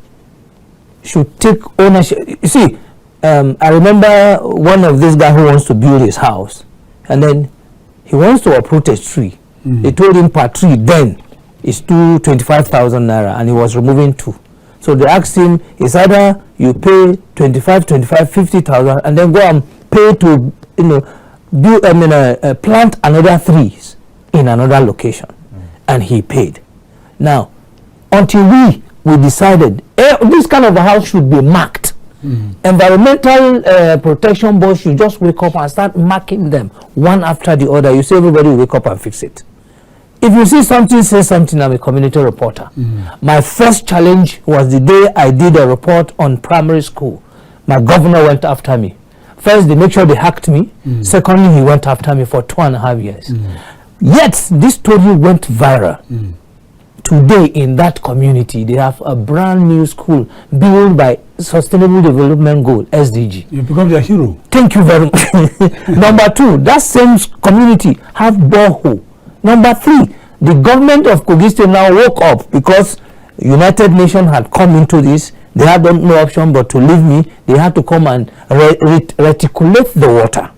should take ownership. You see, I remember one of these guys who wants to build his house, and then he wants to uproot a tree. They told him per tree then is 25,000 naira, and he was removing 2. So they asked him, it's either you pay 50,000, and then go and pay to, plant another 3s in another location. And he paid. Now, until we decided, this kind of a house should be marked. Environmental protection board should just wake up and start marking them one after the other. You say everybody will wake up and fix it. If you see something, say something. I'm a community reporter. My first challenge was the day I did a report on primary school. My governor went after me. First, they make sure they hacked me. Secondly, he went after me for 2.5 years. Yet, this story went viral. Today, in that community, they have a brand new school built by Sustainable Development Goal, SDG. You become their hero. Thank you very much. Number 2, that same community have borehole. Number 3, the government of Kogi State now woke up because United Nations had come into this. They had no option but to leave me. They had to come and reticulate the water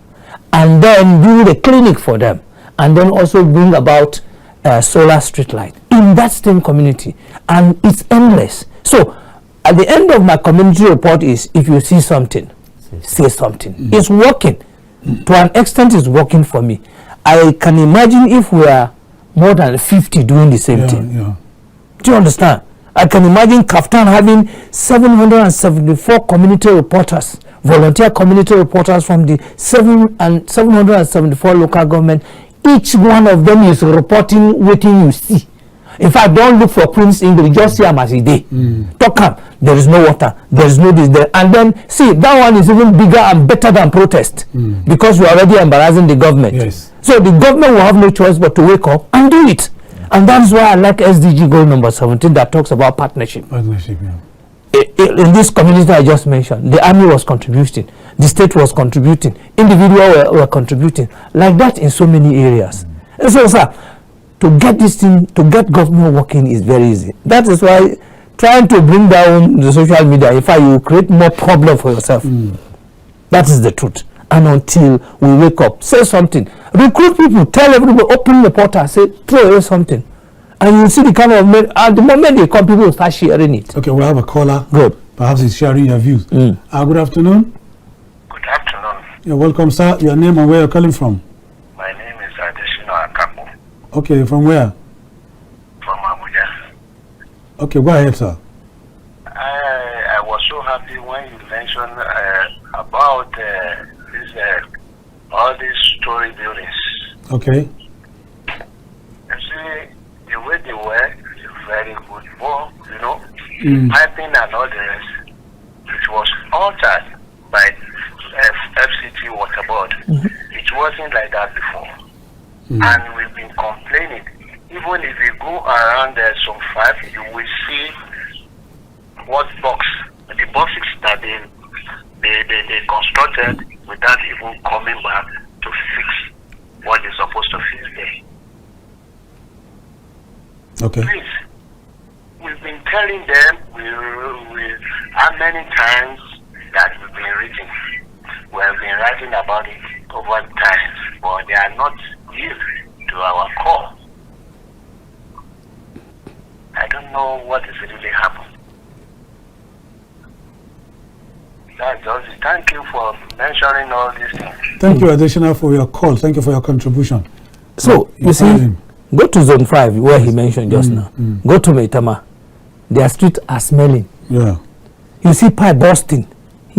and then build a clinic for them, and then also bring about solar street light in that same community, and it's endless. So at the end of my community report is, if you see something, say something. It's working. To an extent, it's working for me. I can imagine if we are more than 50 doing the same thing. Do you understand? I can imagine Kaftan having 774 community reporters, volunteer community reporters from the 774 local government. Each one of them is reporting what you see. In fact, don't look for Prince English, just see them as a day. Talk up, there is no water, there is no this there. And then, see, that one is even bigger and better than protest, because you are already embarrassing the government. Yes. So the government will have no choice but to wake up and do it. And that's why I like SDG goal number 17 that talks about partnership. Partnership, yeah. In this community I just mentioned, the army was contributing, the state was contributing, individuals were contributing, like that in so many areas. And so, sir, to get this thing, to get government working is very easy. That is why trying to bring down the social media, in fact, you create more problem for yourself. That is the truth. And until we wake up, say something, recruit people, tell everybody, open the portal, say, throw away something. And you see the kind of, at the moment they come, people will start sharing it. Okay, we have a caller. Good. Perhaps he's sharing your views. Good afternoon. Good afternoon. You're welcome, sir. Your name and where you're calling from? My name is Adesina Akapo. Okay, from where? From Abuja. Okay, go ahead, sir. I was so happy when you mentioned about all these story buildings. Okay. You see, the way they were is very good. Well, piping and all the rest, it was altered by FCT Water Board. It wasn't like that before. And we've been complaining. Even if you go around some 5, you will see what the boxes that they constructed without even coming back to fix what they're supposed to fix there. Okay. Please, we've been telling them how many times that we've been reading. We have been writing about it over times, but they are not used to our call. I don't know what is really happening. That's just it. Thank you for mentioning all these things. Thank you, Adesina, for your call. Thank you for your contribution. So, you see, go to zone 5 where he mentioned just now. Go to Maitama. Their streets are smelling. Yeah. You see pipe bursting.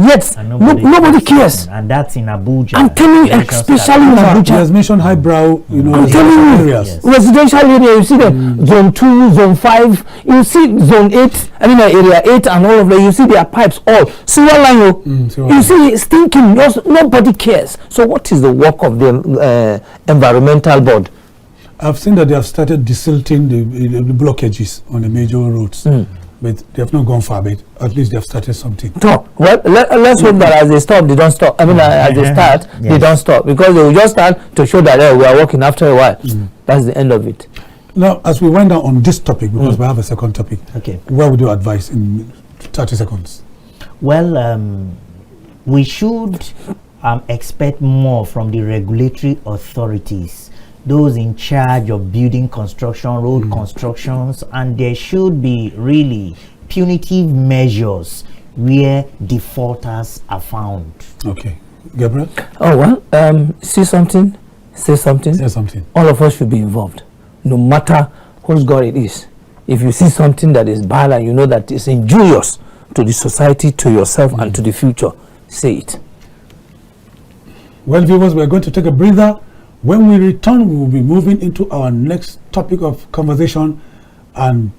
Yet And nobody cares. And that's in Abuja. I'm telling you, especially in He Abuja. has mentioned highbrow, I'm telling you, areas. residential area, you see the zone 2, zone 5, you see zone 8, I mean area 8 and all of that, you see their pipes all. Silver line, you see it's stinking, nobody cares. So what is the work of the environmental board? I've seen that they have started desilting the blockages on the major roads. But they have not gone far, but at least they have started something. Well, let's hope that as they stop, they don't stop. I mean, as they start, they don't stop. Because they will just start to show that we are working after a while. That's the end of it. Now, as we wind down on this topic, because we have a second topic, Okay. what would you advise in 30 seconds? Well, we should expect more from the regulatory authorities, those in charge of building construction, road constructions, and there should be really punitive measures where defaulters are found. Okay. Gabriel? Oh, well, see something, say something. Say something. All of us should be involved, no matter whose God it is. If you see something that is bad and you know that is injurious to the society, to yourself, and to the future, say it. Well, viewers, we're going to take a breather. When we return, we will be moving into our next topic of conversation, and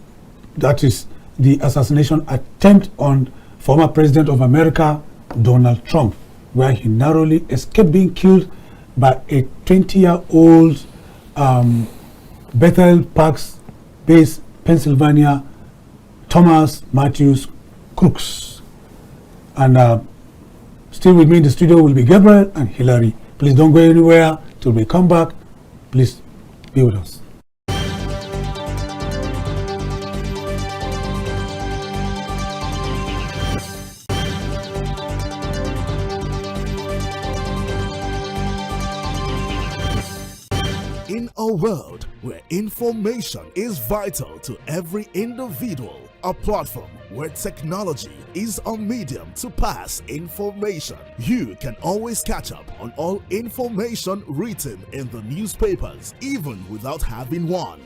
that is the assassination attempt on former President of America, Donald Trump, where he narrowly escaped being killed by a 20-year-old Bethel Park-based Pennsylvania, Thomas Matthews Crooks. And still with me in the studio will be Gabriel and Hilary. Please don't go anywhere till we come back. Please be with us. In a world where information is vital to every individual, a platform where technology is a medium to pass information, you can always catch up on all information written in the newspapers, even without having one.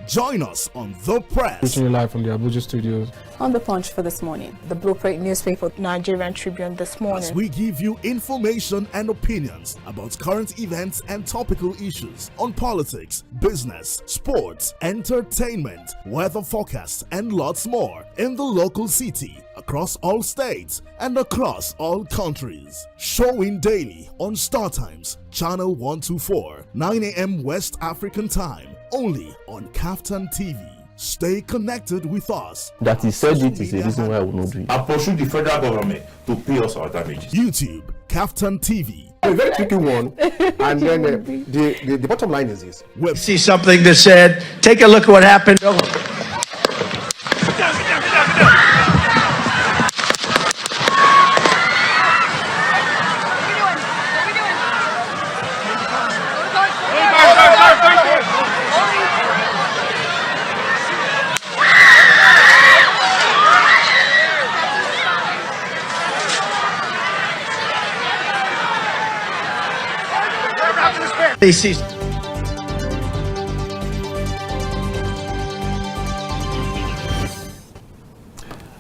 Join us on The Press. Reaching you live from the Abuja studios. On The Punch for this morning. The Blueprint newspaper, Nigerian Tribune this morning. As we give you information and opinions about current events and topical issues on politics, business, sports, entertainment, weather forecast, and lots more in the local city, across all states, and across all countries. Showing daily on Star Times, Channel 124, 9 a.m. West African time, only on Kaftan TV. Stay connected with us. That he said it is a reason why I will not do it. I pursue the federal government to pay us our damages. YouTube, Kaftan TV. A very tricky one, and then the bottom line is this. See something that said, take a look at what happened. They see.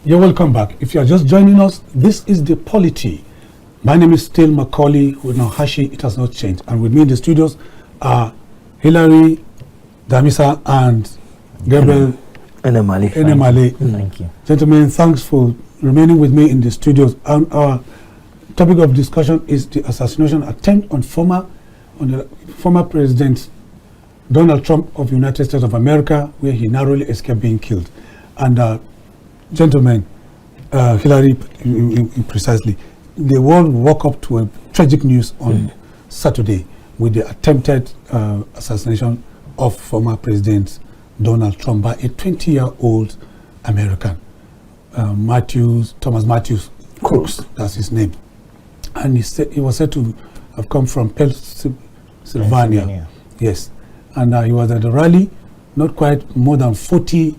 You're welcome back. If you are just joining us, this is the POLITY. My name is still Maucauley, Hunohashi. It has not changed. And with me in the studios are Hilary Damissah and Gabriel Enemali. Thank you. Gentlemen, thanks for remaining with me in the studios. And our topic of discussion is the assassination attempt on the former President Donald Trump of the United States of America, where he narrowly escaped being killed. And gentlemen, Hilary, precisely, the world woke up to a tragic news on Saturday with the attempted assassination of former President Donald Trump by a 20-year-old American, Thomas Matthews Crooks, that's his name. And he was said to have come from Pennsylvania. Yes. And he was at a rally, not quite more than 40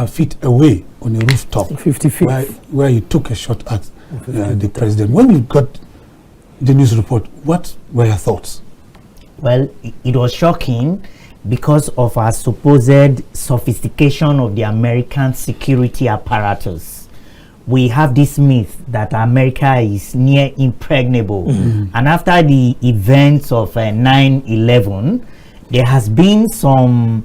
feet away on a rooftop, 50 feet, where he took a shot at the president. When you got the news report, what were your thoughts? Well, it was shocking because of our supposed sophistication of the American security apparatus. we have this myth that America is near impregnable. And after the events of 9/11, there has been some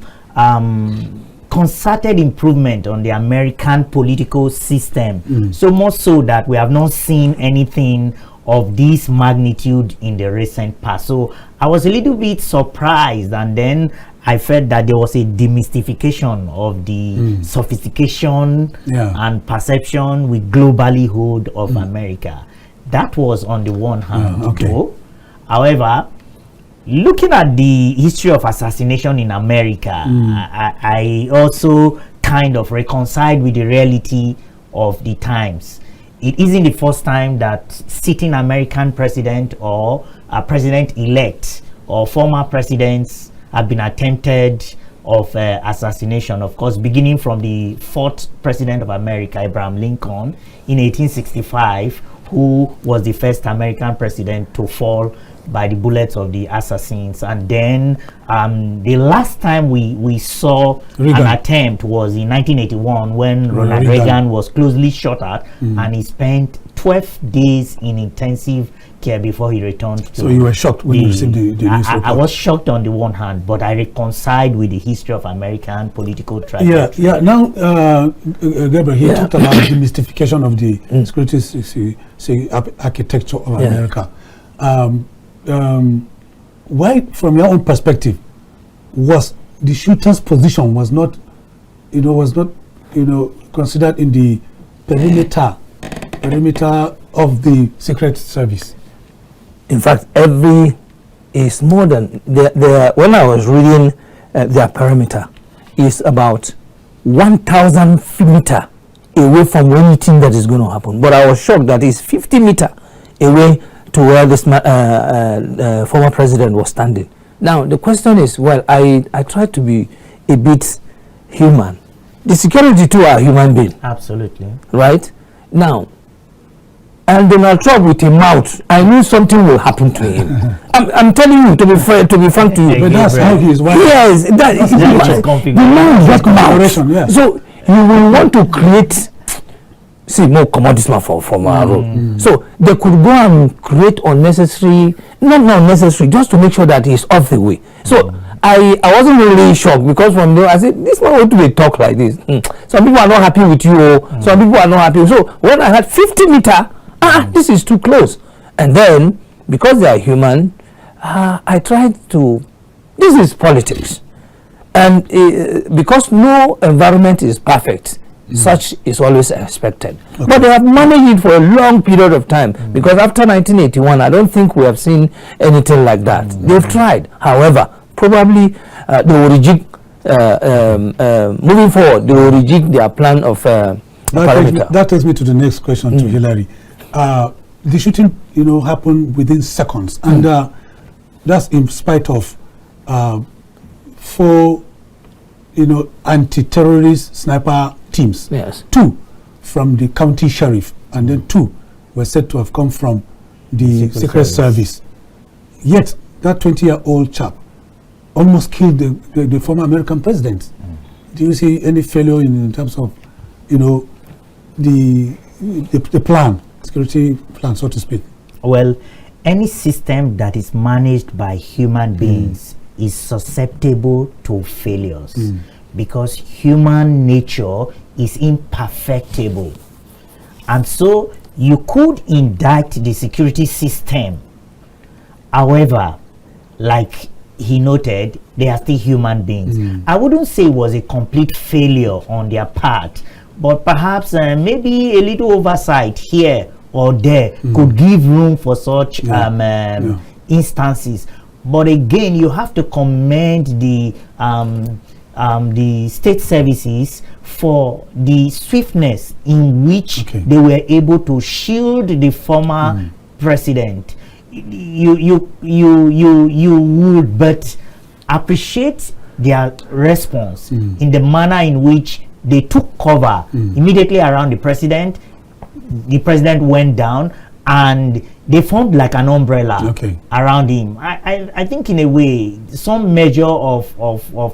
concerted improvement on the American political system, so much so that we have not seen anything of this magnitude in the recent past. So I was a little bit surprised, and then I felt that there was a demystification of the sophistication and perception we globally hold of America. That was on the one hand. However, looking at the history of assassination in America, I also kind of reconciled with the reality of the times. It isn't the first time that sitting American president or a president-elect or former presidents have been attempted of assassination. Of course, beginning from the fourth president of America, Abraham Lincoln, in 1865, who was the first American president to fall by the bullets of the assassins. And then the last time we saw an attempt was in 1981, when Ronald Reagan was closely shot at, and he spent 12 days in intensive care before he returned to. So you were shocked when you received the news report? I was shocked on the one hand, but I reconciled with the history of American political trajectory. Now, Gabriel, he talked about the mystification of the security architecture of America. Why, from your own perspective, was the shooter's position was not considered in the perimeter of the Secret Service? In fact, every is more than when I was reading their perimeter, is about 1,000 meter away from anything that is going to happen. But I was shocked that it's 50 meter away to where this former president was standing. Now the question is, well, I try to be a bit human. The security too are human beings. Absolutely. Right? Now, and Donald Trump with a mouth, I knew something will happen to him. I'm telling you, to be frank to you. But that's how he is. Yes, that is the man got mouth. So you will want to create, see, more commodities from our road. So they could go and create unnecessary, not necessary, just to make sure that he's off the way. So I wasn't really shocked, because from there I said, this man want to talk like this. Some people are not happy with you. Some people are not happy. So when I had 50 meter, this is too close. And then, because they are human, I tried to, this is politics. And because no environment is perfect, such is always expected. But they have managed it for a long period of time, because after 1981, I don't think we have seen anything like that. They've tried. However, probably they will reject, moving forward, they will reject their plan of parameter. That takes me to the next question to Hilary. The shooting, happened within seconds, and that's in spite of 4, anti-terrorist sniper teams. Yes. 2 from the county sheriff, and then 2 were said to have come from the Secret Service. Yet that 20-year-old chap almost killed the former American president. Do you see any failure in terms of, the plan, security plan, so to speak? Well, any system that is managed by human beings is susceptible to failures, because human nature is imperfectible. And so you could indict the security system. However, like he noted, they are still human beings. I wouldn't say it was a complete failure on their part, but perhaps maybe a little oversight here or there could give room for such instances. But again, you have to commend the state services for the swiftness in which they were able to shield the former president. You would but appreciate their response in the manner in which they took cover immediately around the president. The president went down, and they formed like an umbrella around him. I think in a way some measure of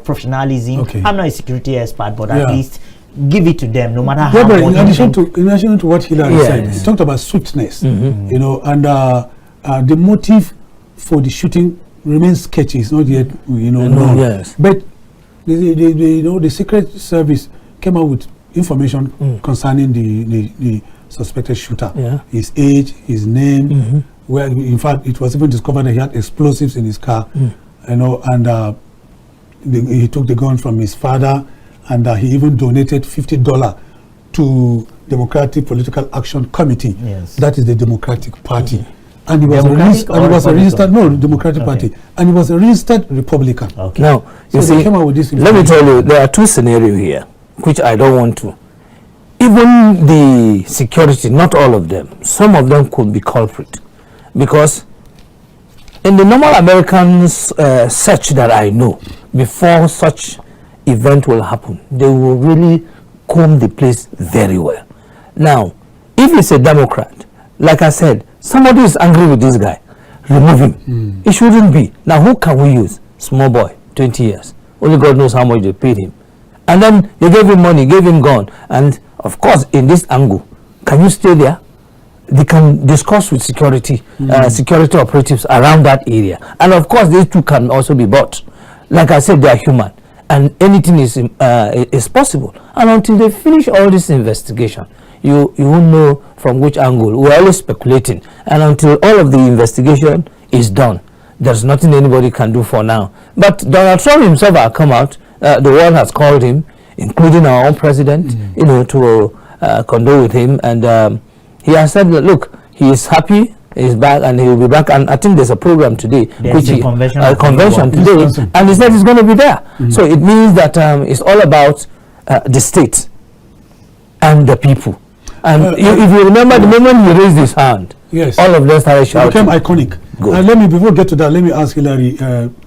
professionalism. I'm not a security expert, but at least give it to them, no matter how Gabriel, much. in addition to what Hilary said, he talked about swiftness, you know, and the motive for the shooting remains sketchy. It's not yet, you know, known. Yes. But the Secret Service came out with information concerning the suspected shooter, his age, his name, where in fact it was even discovered that he had explosives in his car, you know, and he took the gun from his father, and he even donated $50 to Democratic Political Action Committee. That is the Democratic Party. And he was a registered Democratic Party, and he was a registered Republican. Now, you see, came out with this let me tell you, there are two scenarios here, which I don't want to. Even the security, not all of them, some of them could be culprit, because in the normal American search that I know, before such event will happen, they will really comb the place very well. Now, if it's a Democrat, like I said, somebody is angry with this guy, remove him. It shouldn't be. Now, who can we use? Small boy, 20 years. Only God knows how much they paid him. And then they gave him money, gave him gun. And of course, in this angle, can you stay there? They can discuss with security operatives around that area. And of course, these two can also be bought. Like I said, they are human. And anything is possible. And until they finish all this investigation, you won't know from which angle. We're always speculating. And until all of the investigation is done, there's nothing anybody can do for now. But Donald Trump himself has come out. The world has called him, including our own president, you know, to condole with him. And he has said that, look, he is happy, he's back, and he will be back. And I think there's a program today, there's a convention today, and he said he's going to be there. So it means that it's all about the state and the people. And if you remember, the moment he raised his hand, all of them started shouting. It became iconic. Let me, before we get to that, let me ask Hilary.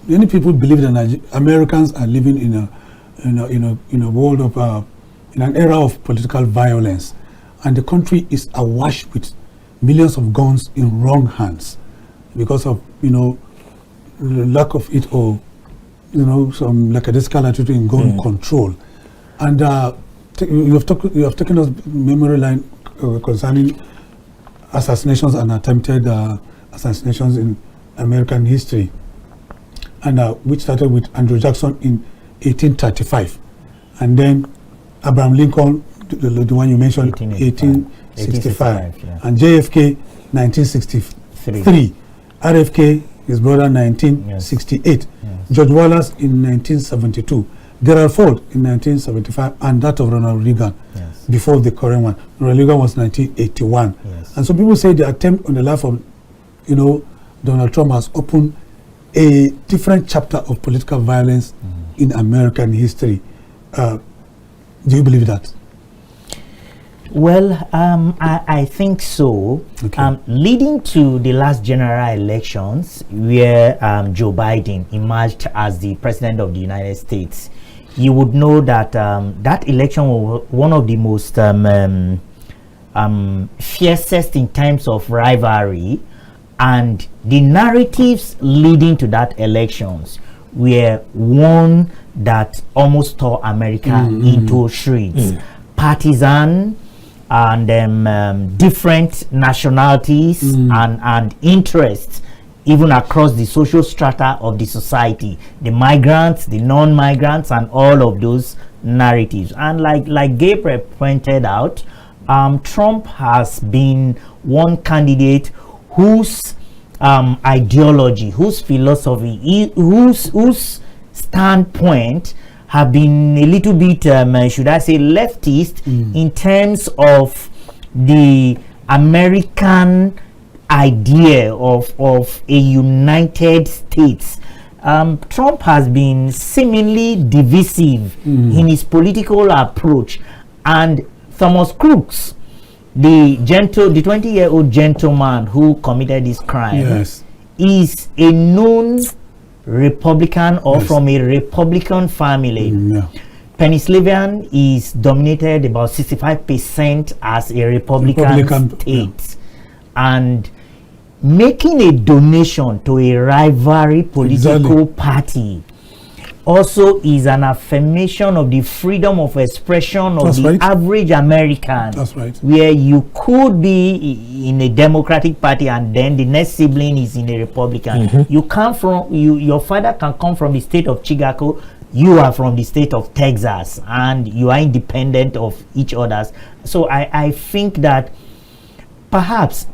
Many people believe that Americans are living in a world of in an era of political violence, and the country is awash with millions of guns in wrong hands because of lack of it, or some lackadaisical attitude in gun control. And you have taken us memory line concerning assassinations and attempted assassinations in American history, and which started with Andrew Jackson in 1835, and then Abraham Lincoln, the one you mentioned, 1865, and JFK 1963, RFK, his brother, 1968, George Wallace in 1972, Gerald Ford in 1975, and that of Ronald Reagan before the current one. Ronald Reagan was 1981. And so people say the attempt on the life of Donald Trump has opened a different chapter of political violence in American history. Do you believe that? Well, I think so. Leading to the last general elections, where Joe Biden emerged as the president of the United States, you would know that that election was one of the most fiercest in terms of rivalry, and the narratives leading to that elections were one that almost tore America into shreds. Partisan and different nationalities and interests, even across the social strata of the society, the migrants, the non-migrants, and all of those narratives. And like Gabriel pointed out, Trump has been one candidate whose ideology, whose philosophy, whose standpoint have been a little bit, should I say, leftist in terms of the American idea of a United States. Trump has been seemingly divisive in his political approach, and Thomas Crooks, the 20-year-old gentleman who committed this crime, is a known Republican or from a Republican family. Pennsylvania is dominated about 65% as a Republican state, and making a donation to a rivalry political party also is an affirmation of the freedom of expression of the average American. That's right. Where you could be in a Democratic Party and then the next sibling is in a Republican. You come from, your father can come from the state of Chicago, you are from the state of Texas, and you are independent of each other's. So I think that perhaps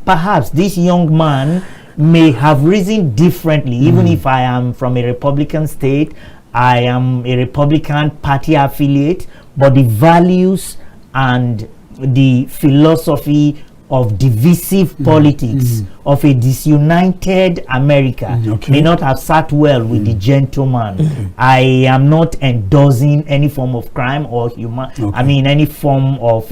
this young man may have reasoned differently. Even if I am from a Republican state, I am a Republican Party affiliate, but the values and the philosophy of divisive politics of a disunited America may not have sat well with the gentleman. I am not endorsing any form of crime or any form of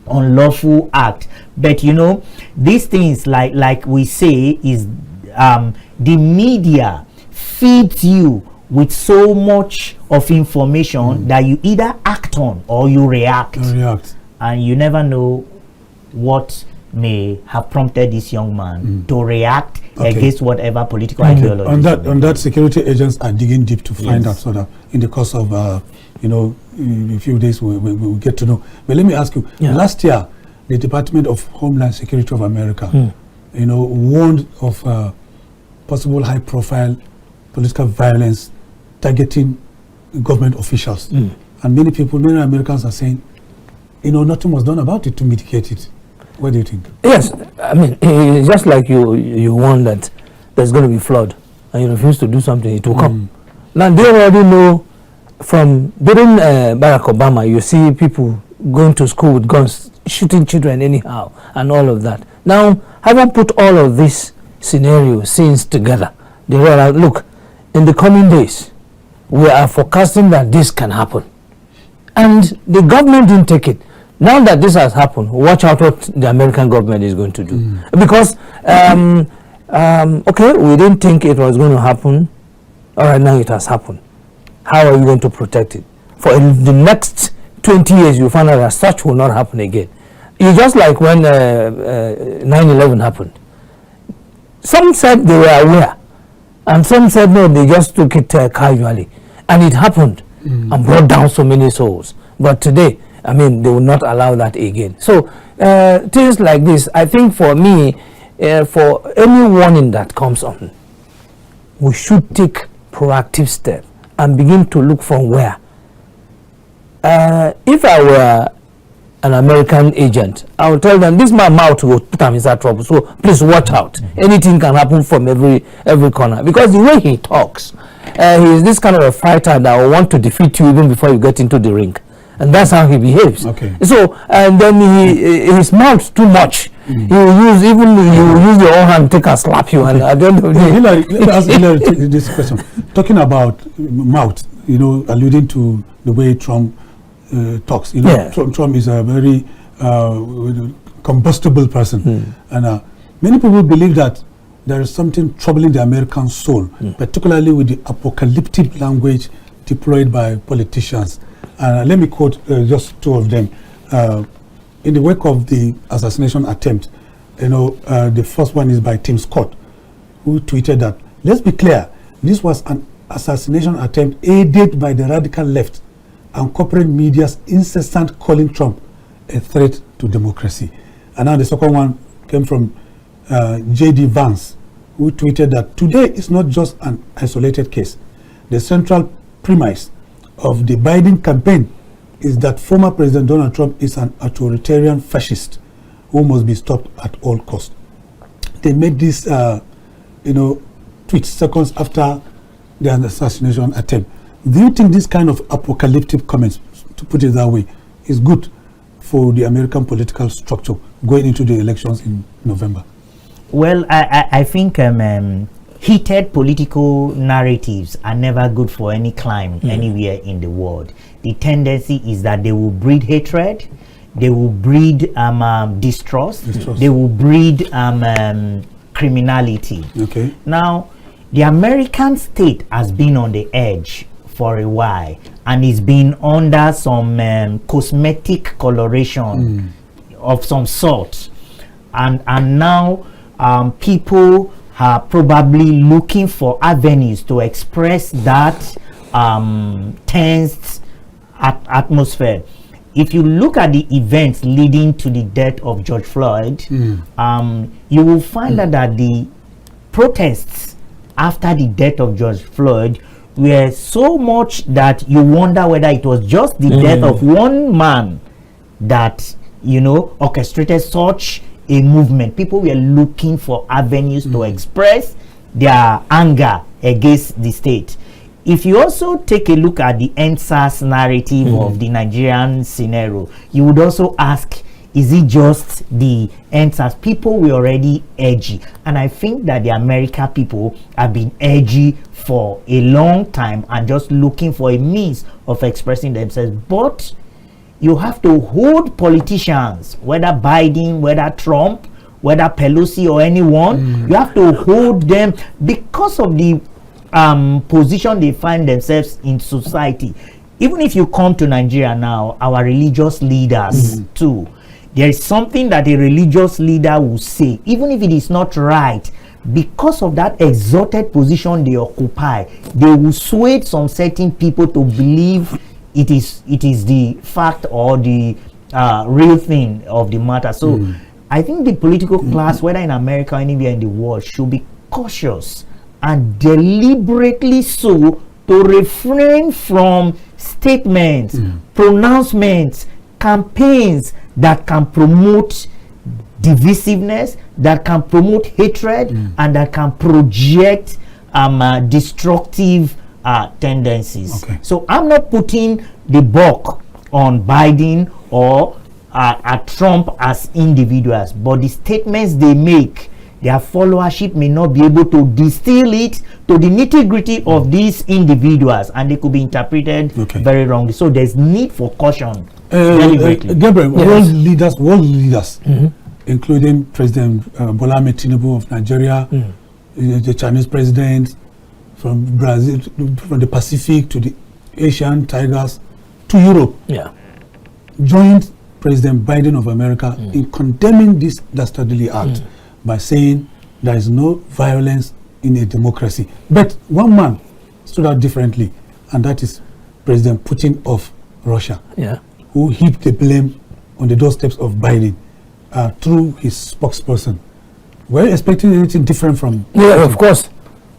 unlawful act, but you know, these things, like we say, is the media feeds you with so much of information that you either act on or you react, and you never know what may have prompted this young man to react against whatever political ideology. On that, security agents are digging deep to find out, sort of, in the course of in a few days we'll get to know. But let me ask you, last year the Department of Homeland Security of America warned of possible high-profile political violence targeting government officials, and many Americans are saying, nothing was done about it to mitigate it. What do you think? Yes, I mean, just like you warned that there's going to be flood, and you refuse to do something, it will come. Now they already know from during Barack Obama, you see people going to school with guns, shooting children anyhow, and all of that. Now, having put all of these scenes together, they realize, look, in the coming days, we are forecasting that this can happen. And the government didn't take it. Now that this has happened, watch out what the American government is going to do. Because, okay, we didn't think it was going to happen. All right, now it has happened. How are you going to protect it? For the next 20 years, you find out that such will not happen again. It's just like when 9/11 happened. Some said they were aware, and some said no, they just took it casually. And it happened and brought down so many souls. But today, I mean, they will not allow that again. So things like this, I think for me, for any warning that comes on, we should take proactive steps and begin to look from where. If I were an American agent, I would tell them, this man mouth will put him inside trouble, so please watch out. Anything can happen from every corner. Because the way he talks, he is this kind of a fighter that will want to defeat you even before you get into the ring. And that's how he behaves. So, and then his mouth too much. He will use your own hand, take and slap you. And I don't know. Hilary, let me ask Hilary this question. Talking about mouth, alluding to the way Trump talks. Trump is a very combustible person, and many people believe that there is something troubling the American soul, particularly with the apocalyptic language deployed by politicians. Let me quote just two of them. In the wake of the assassination attempt, the first one is by Tim Scott, who tweeted that, let's be clear, this was an assassination attempt aided by the radical left and corporate media's incessant calling Trump a threat to democracy. And now the second one came from J.D. Vance, who tweeted that today is not just an isolated case. The central premise of the Biden campaign is that former President Donald Trump is an authoritarian fascist who must be stopped at all costs. They made this, tweet seconds after the assassination attempt. Do you think this kind of apocalyptic comments, to put it that way, is good for the American political structure going into the elections in November? Well, I think heated political narratives are never good for any climate anywhere in the world. The tendency is that they will breed hatred, they will breed distrust, they will breed criminality. Now, the American state has been on the edge for a while, and it's been under some cosmetic coloration of some sort, and now people are probably looking for avenues to express that tense atmosphere. If you look at the events leading to the death of George Floyd, you will find that the protests after the death of George Floyd were so much that you wonder whether it was just the death of one man that, you know, orchestrated such a movement. People were looking for avenues to express their anger against the state. If you also take a look at the NSAS narrative of the Nigerian scenario, you would also ask, is it just the NSAS? People were already edgy, and I think that the American people have been edgy for a long time and just looking for a means of expressing themselves. But you have to hold politicians, whether Biden, whether Trump, whether Pelosi or anyone, you have to hold them because of the position they find themselves in society. Even if you come to Nigeria now, our religious leaders too, there is something that a religious leader will say, even if it is not right, because of that exalted position they occupy, they will sway some certain people to believe it is the fact or the real thing of the matter. So I think the political class, whether in America or anywhere in the world, should be cautious and deliberately so to refrain from statements, pronouncements, campaigns that can promote divisiveness, that can promote hatred, and that can project destructive tendencies. So I'm not putting the buck on Biden or at Trump as individuals, but the statements they make, their followership may not be able to distill it to the nitty-gritty of these individuals, and they could be interpreted very wrongly. So there's need for caution. Gabriel, world leaders, including President Bola Ahmed Tinubu of Nigeria, the Chinese president, from Brazil, from the Pacific to the Asian tigers to Europe, joined President Biden of America in condemning this dastardly act by saying there is no violence in a democracy. But one man stood out differently, and that is President Putin of Russia, who heaped the blame on the doorsteps of Biden through his spokesperson. Were you expecting anything different from? Yeah, of course,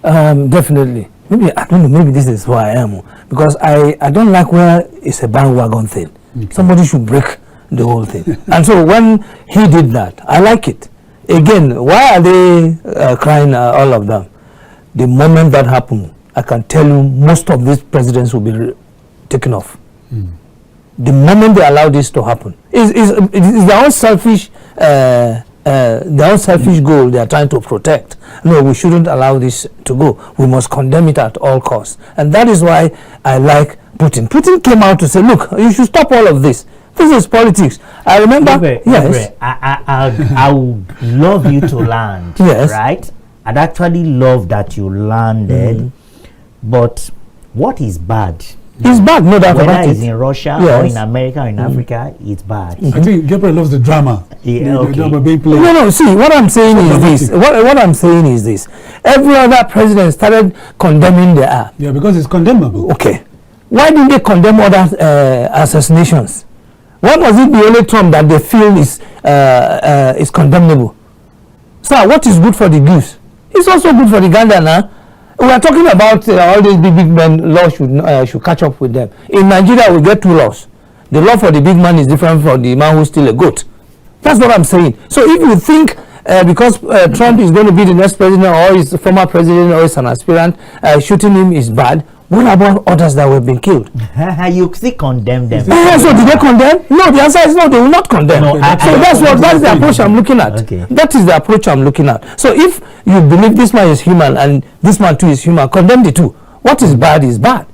definitely. Maybe I don't know. Maybe this is who I am, because I don't like where it's a bandwagon thing. Somebody should break the whole thing. And so when he did that, I like it. Again, why are they crying, all of them? The moment that happened, I can tell you most of these presidents will be taken off. The moment they allow this to happen, is their own selfish goal they are trying to protect. No, we shouldn't allow this to go. We must condemn it at all costs. And that is why I like Putin. Putin came out to say, look, you should stop all of this. This is politics. I remember, I would love you to land, right? I'd actually love that you landed, but what is bad? It's bad, no doubt about it. Whether it's in Russia or in America or in Africa, it's bad. I think Gabriel loves the drama. The drama being played. No, see, what I'm saying is this. What I'm saying is this. Every other president started condemning the act. Yeah, because it's condemnable. Okay. Why didn't they condemn other assassinations? Why was it the only Trump that they feel is condemnable? Sir, what is good for the goose? It's also good for the gander now. We are talking about all these big men. Law should catch up with them. In Nigeria, we get two laws. The law for the big man is different from the man who's still a goat. That's what I'm saying. So if you think because Trump is going to be the next president, or is a former president, or is an aspirant, shooting him is bad, what about others that were being killed? You still condemn them. So did they condemn? No, the answer is no, they will not condemn. No, that's the approach I'm looking at. Okay. That is the approach I'm looking at. So if you believe this man is human and this man too is human, condemn the two. What is bad is bad.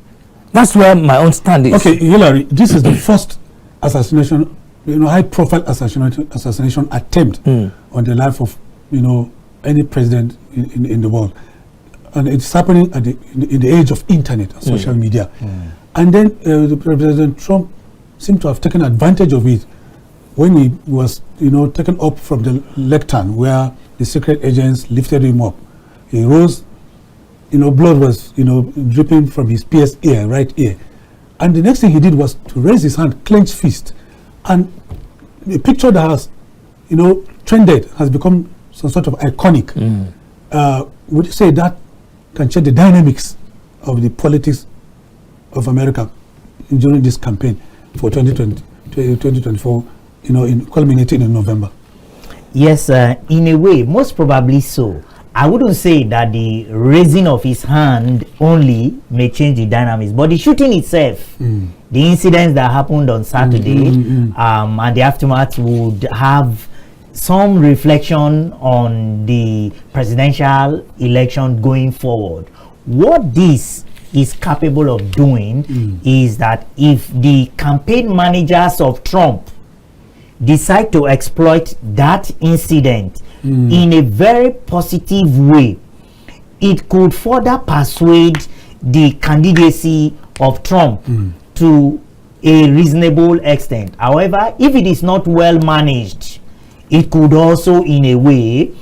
That's where my own stand is. Okay, Hilary, this is the first assassination, high-profile assassination attempt on the life of, any president in the world. And it's happening at in the age of internet and social media. And then President Trump seemed to have taken advantage of it when he was, taken up from the lectern where the secret agents lifted him up. He rose blood was, dripping from his pierced ear, right ear. And the next thing he did was to raise his hand, clenched fist. And the picture that has, trended has become some sort of iconic. Would you say that can change the dynamics of the politics of America during this campaign for 2024, culminating in November? Yes, in a way, most probably so. I wouldn't say that the raising of his hand only may change the dynamics, but the shooting itself, the incidents that happened on Saturday, and the aftermath would have some reflection on the presidential election going forward. What this is capable of doing is that if the campaign managers of Trump decide to exploit that incident in a very positive way, it could further persuade the candidacy of Trump to a reasonable extent. However, if it is not well managed, it could also in a way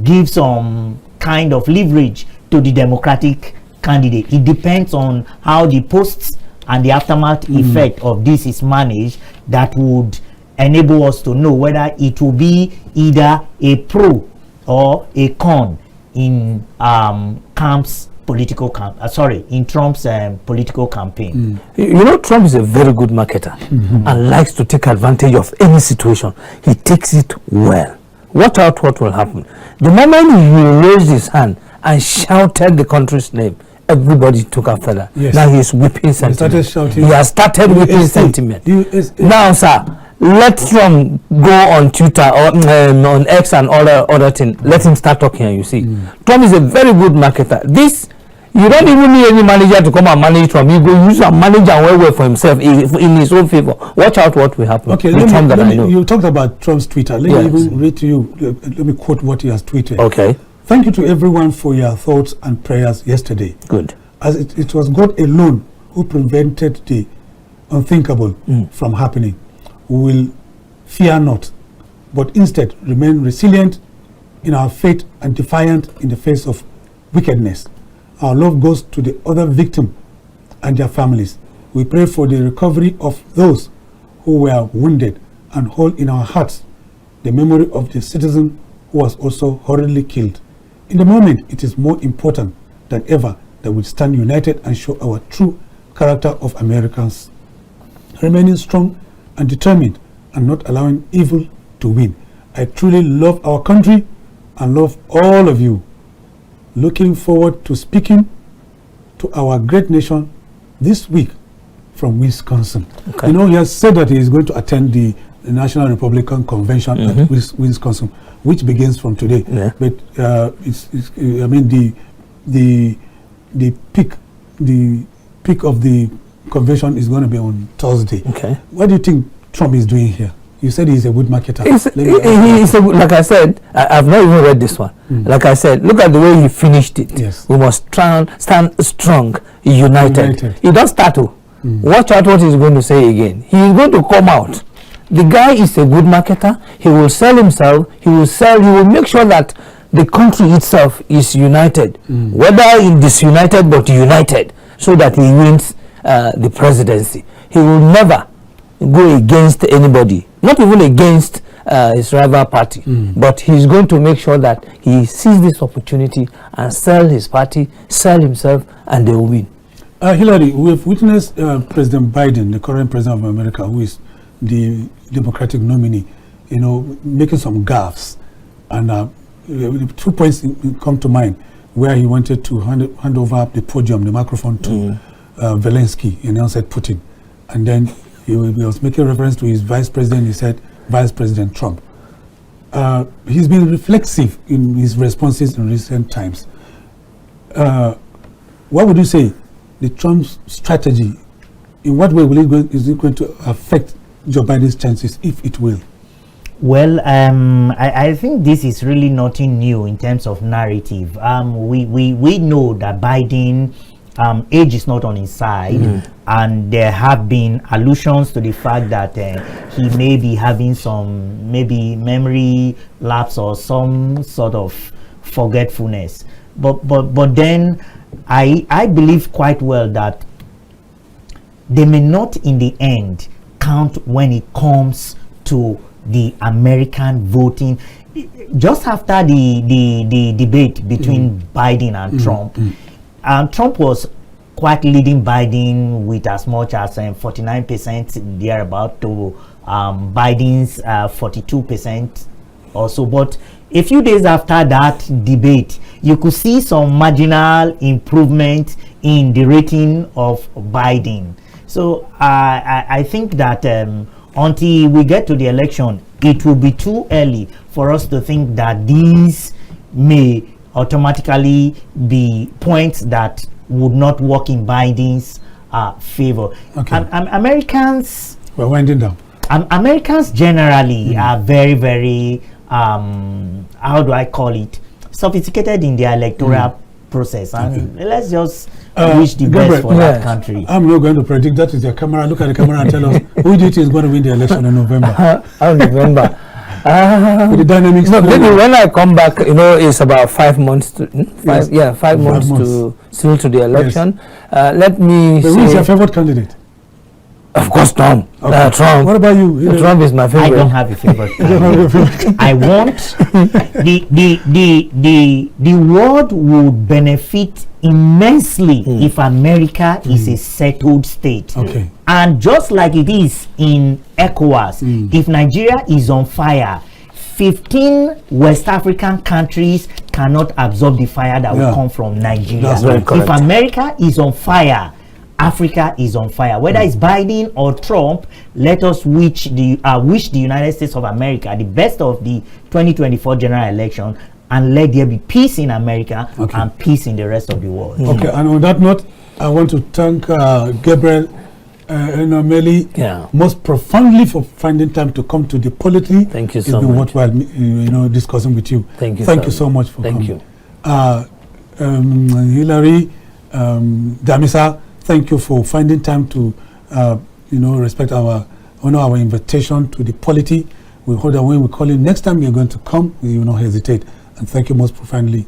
give some kind of leverage to the Democratic candidate. It depends on how the posts and the aftermath effect of this is managed that would enable us to know whether it will be either a pro or a con in Trump's political campaign. Trump is a very good marketer and likes to take advantage of any situation. He takes it well. Watch out what will happen. The moment he raised his hand and shouted the country's name, everybody took after that. Yes. Now he is whipping sentiment. He has started whipping sentiment. Now, sir, let Trump go on Twitter or on X and other things. Let him start talking, and you see. Trump is a very good marketer. This, you don't even need any manager to come and manage Trump. He go use a manager well for himself in his own favor. Watch out what will happen. Okay, you talked about Trump's Twitter. Let me even read to you. Let me quote what he has tweeted. Okay. Thank you to everyone for your thoughts and prayers yesterday. Good. As it was God alone who prevented the unthinkable from happening. We will fear not, but instead remain resilient in our faith and defiant in the face of wickedness. Our love goes to the other victims and their families. We pray for the recovery of those who were wounded and hold in our hearts the memory of the citizen who was also horribly killed. In the moment, it is more important than ever that we stand united and show our true character of Americans, remaining strong and determined and not allowing evil to win. I truly love our country and love all of you. Looking forward to speaking to our great nation this week from Wisconsin. Okay. He has said that he is going to attend the National Republican Convention at Wisconsin, which begins from today. Yeah. But the peak of the convention is going to be on Thursday. Okay. What do you think Trump is doing here? You said he's a good marketer. Like I said, I've not even read this one. Like I said, look at the way he finished it. Yes. We must stand strong, united. He does start to. Watch out what he's going to say again. He is going to come out. The guy is a good marketer. He will sell himself. He will make sure that the country itself is united. Whether in disunited but united, so that he wins the presidency. He will never go against anybody, not even against his rival party, but he's going to make sure that he sees this opportunity and sell his party, sell himself, and they will win. Hilary, we've witnessed President Biden, the current president of America, who is the Democratic nominee, making some gaffes, and 2 points come to mind where he wanted to hand over the podium, the microphone to Zelensky, and he said Putin, and then he was making reference to his vice president. He said Vice President Trump. He's been reflexive in his responses in recent times. What would you say the Trump's strategy? In what way is it going to affect Joe Biden's chances, if it will? Well, I think this is really nothing new in terms of narrative. We know that Biden, age is not on his side, and there have been allusions to the fact that he may be having some memory lapse or some sort of forgetfulness. But then I believe quite well that they may not in the end count when it comes to the American voting. Just after the debate between Biden and Trump, Trump was quite leading Biden with as much as 49% thereabout to Biden's 42% or so. But a few days after that debate, you could see some marginal improvement in the rating of Biden. So I think that until we get to the election, it will be too early for us to think that these may automatically be points that would not work in Biden's favor. Okay. Americans, we're winding down. Americans generally are very, very how do I call it, sophisticated in their electoral process, and let's just wish the best for that country. I'm not going to predict. That is your camera. Look at the camera and tell us who do you think is going to win the election in November. November. With the dynamics. No, maybe when I come back, it's about 5 months to 5 months to still to the election. Yes. Let me. Who is your favorite candidate? Of course, Trump. Okay. Trump. What about you? Trump is my favorite. I don't have a favorite. I want the world would benefit immensely if America is a settled state. Okay. And just like it is in ECOWAS, if Nigeria is on fire, 15 West African countries cannot absorb the fire that will come from Nigeria. That's very correct. If America is on fire, Africa is on fire. Whether it's Biden or Trump, let us wish the United States of America the best of the 2024 general election, and let there be peace in America and peace in the rest of the world. Okay, and on that note, I want to thank Gabriel Enemali most profoundly for finding time to come to the POLITY. Thank you it's so been much. worthwhile, discussing with you. Thank you. Thank you so much for coming. Thank you. Hilary Damissah, thank you for finding time to, respect honor our invitation to the POLITY. We hope that when we call you next time, you're going to come. You will not hesitate. And thank you most profoundly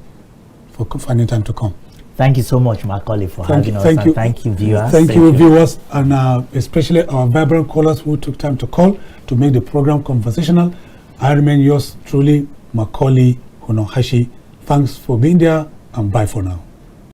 for finding time to come. Thank you so much, Maucauley, for having us. Thank you. Thank you, viewers. Thank you, viewers, and especially our vibrant callers who took time to call to make the program conversational. I remain yours truly, Maucauley Hunohashi. Thanks for being there, and bye for now.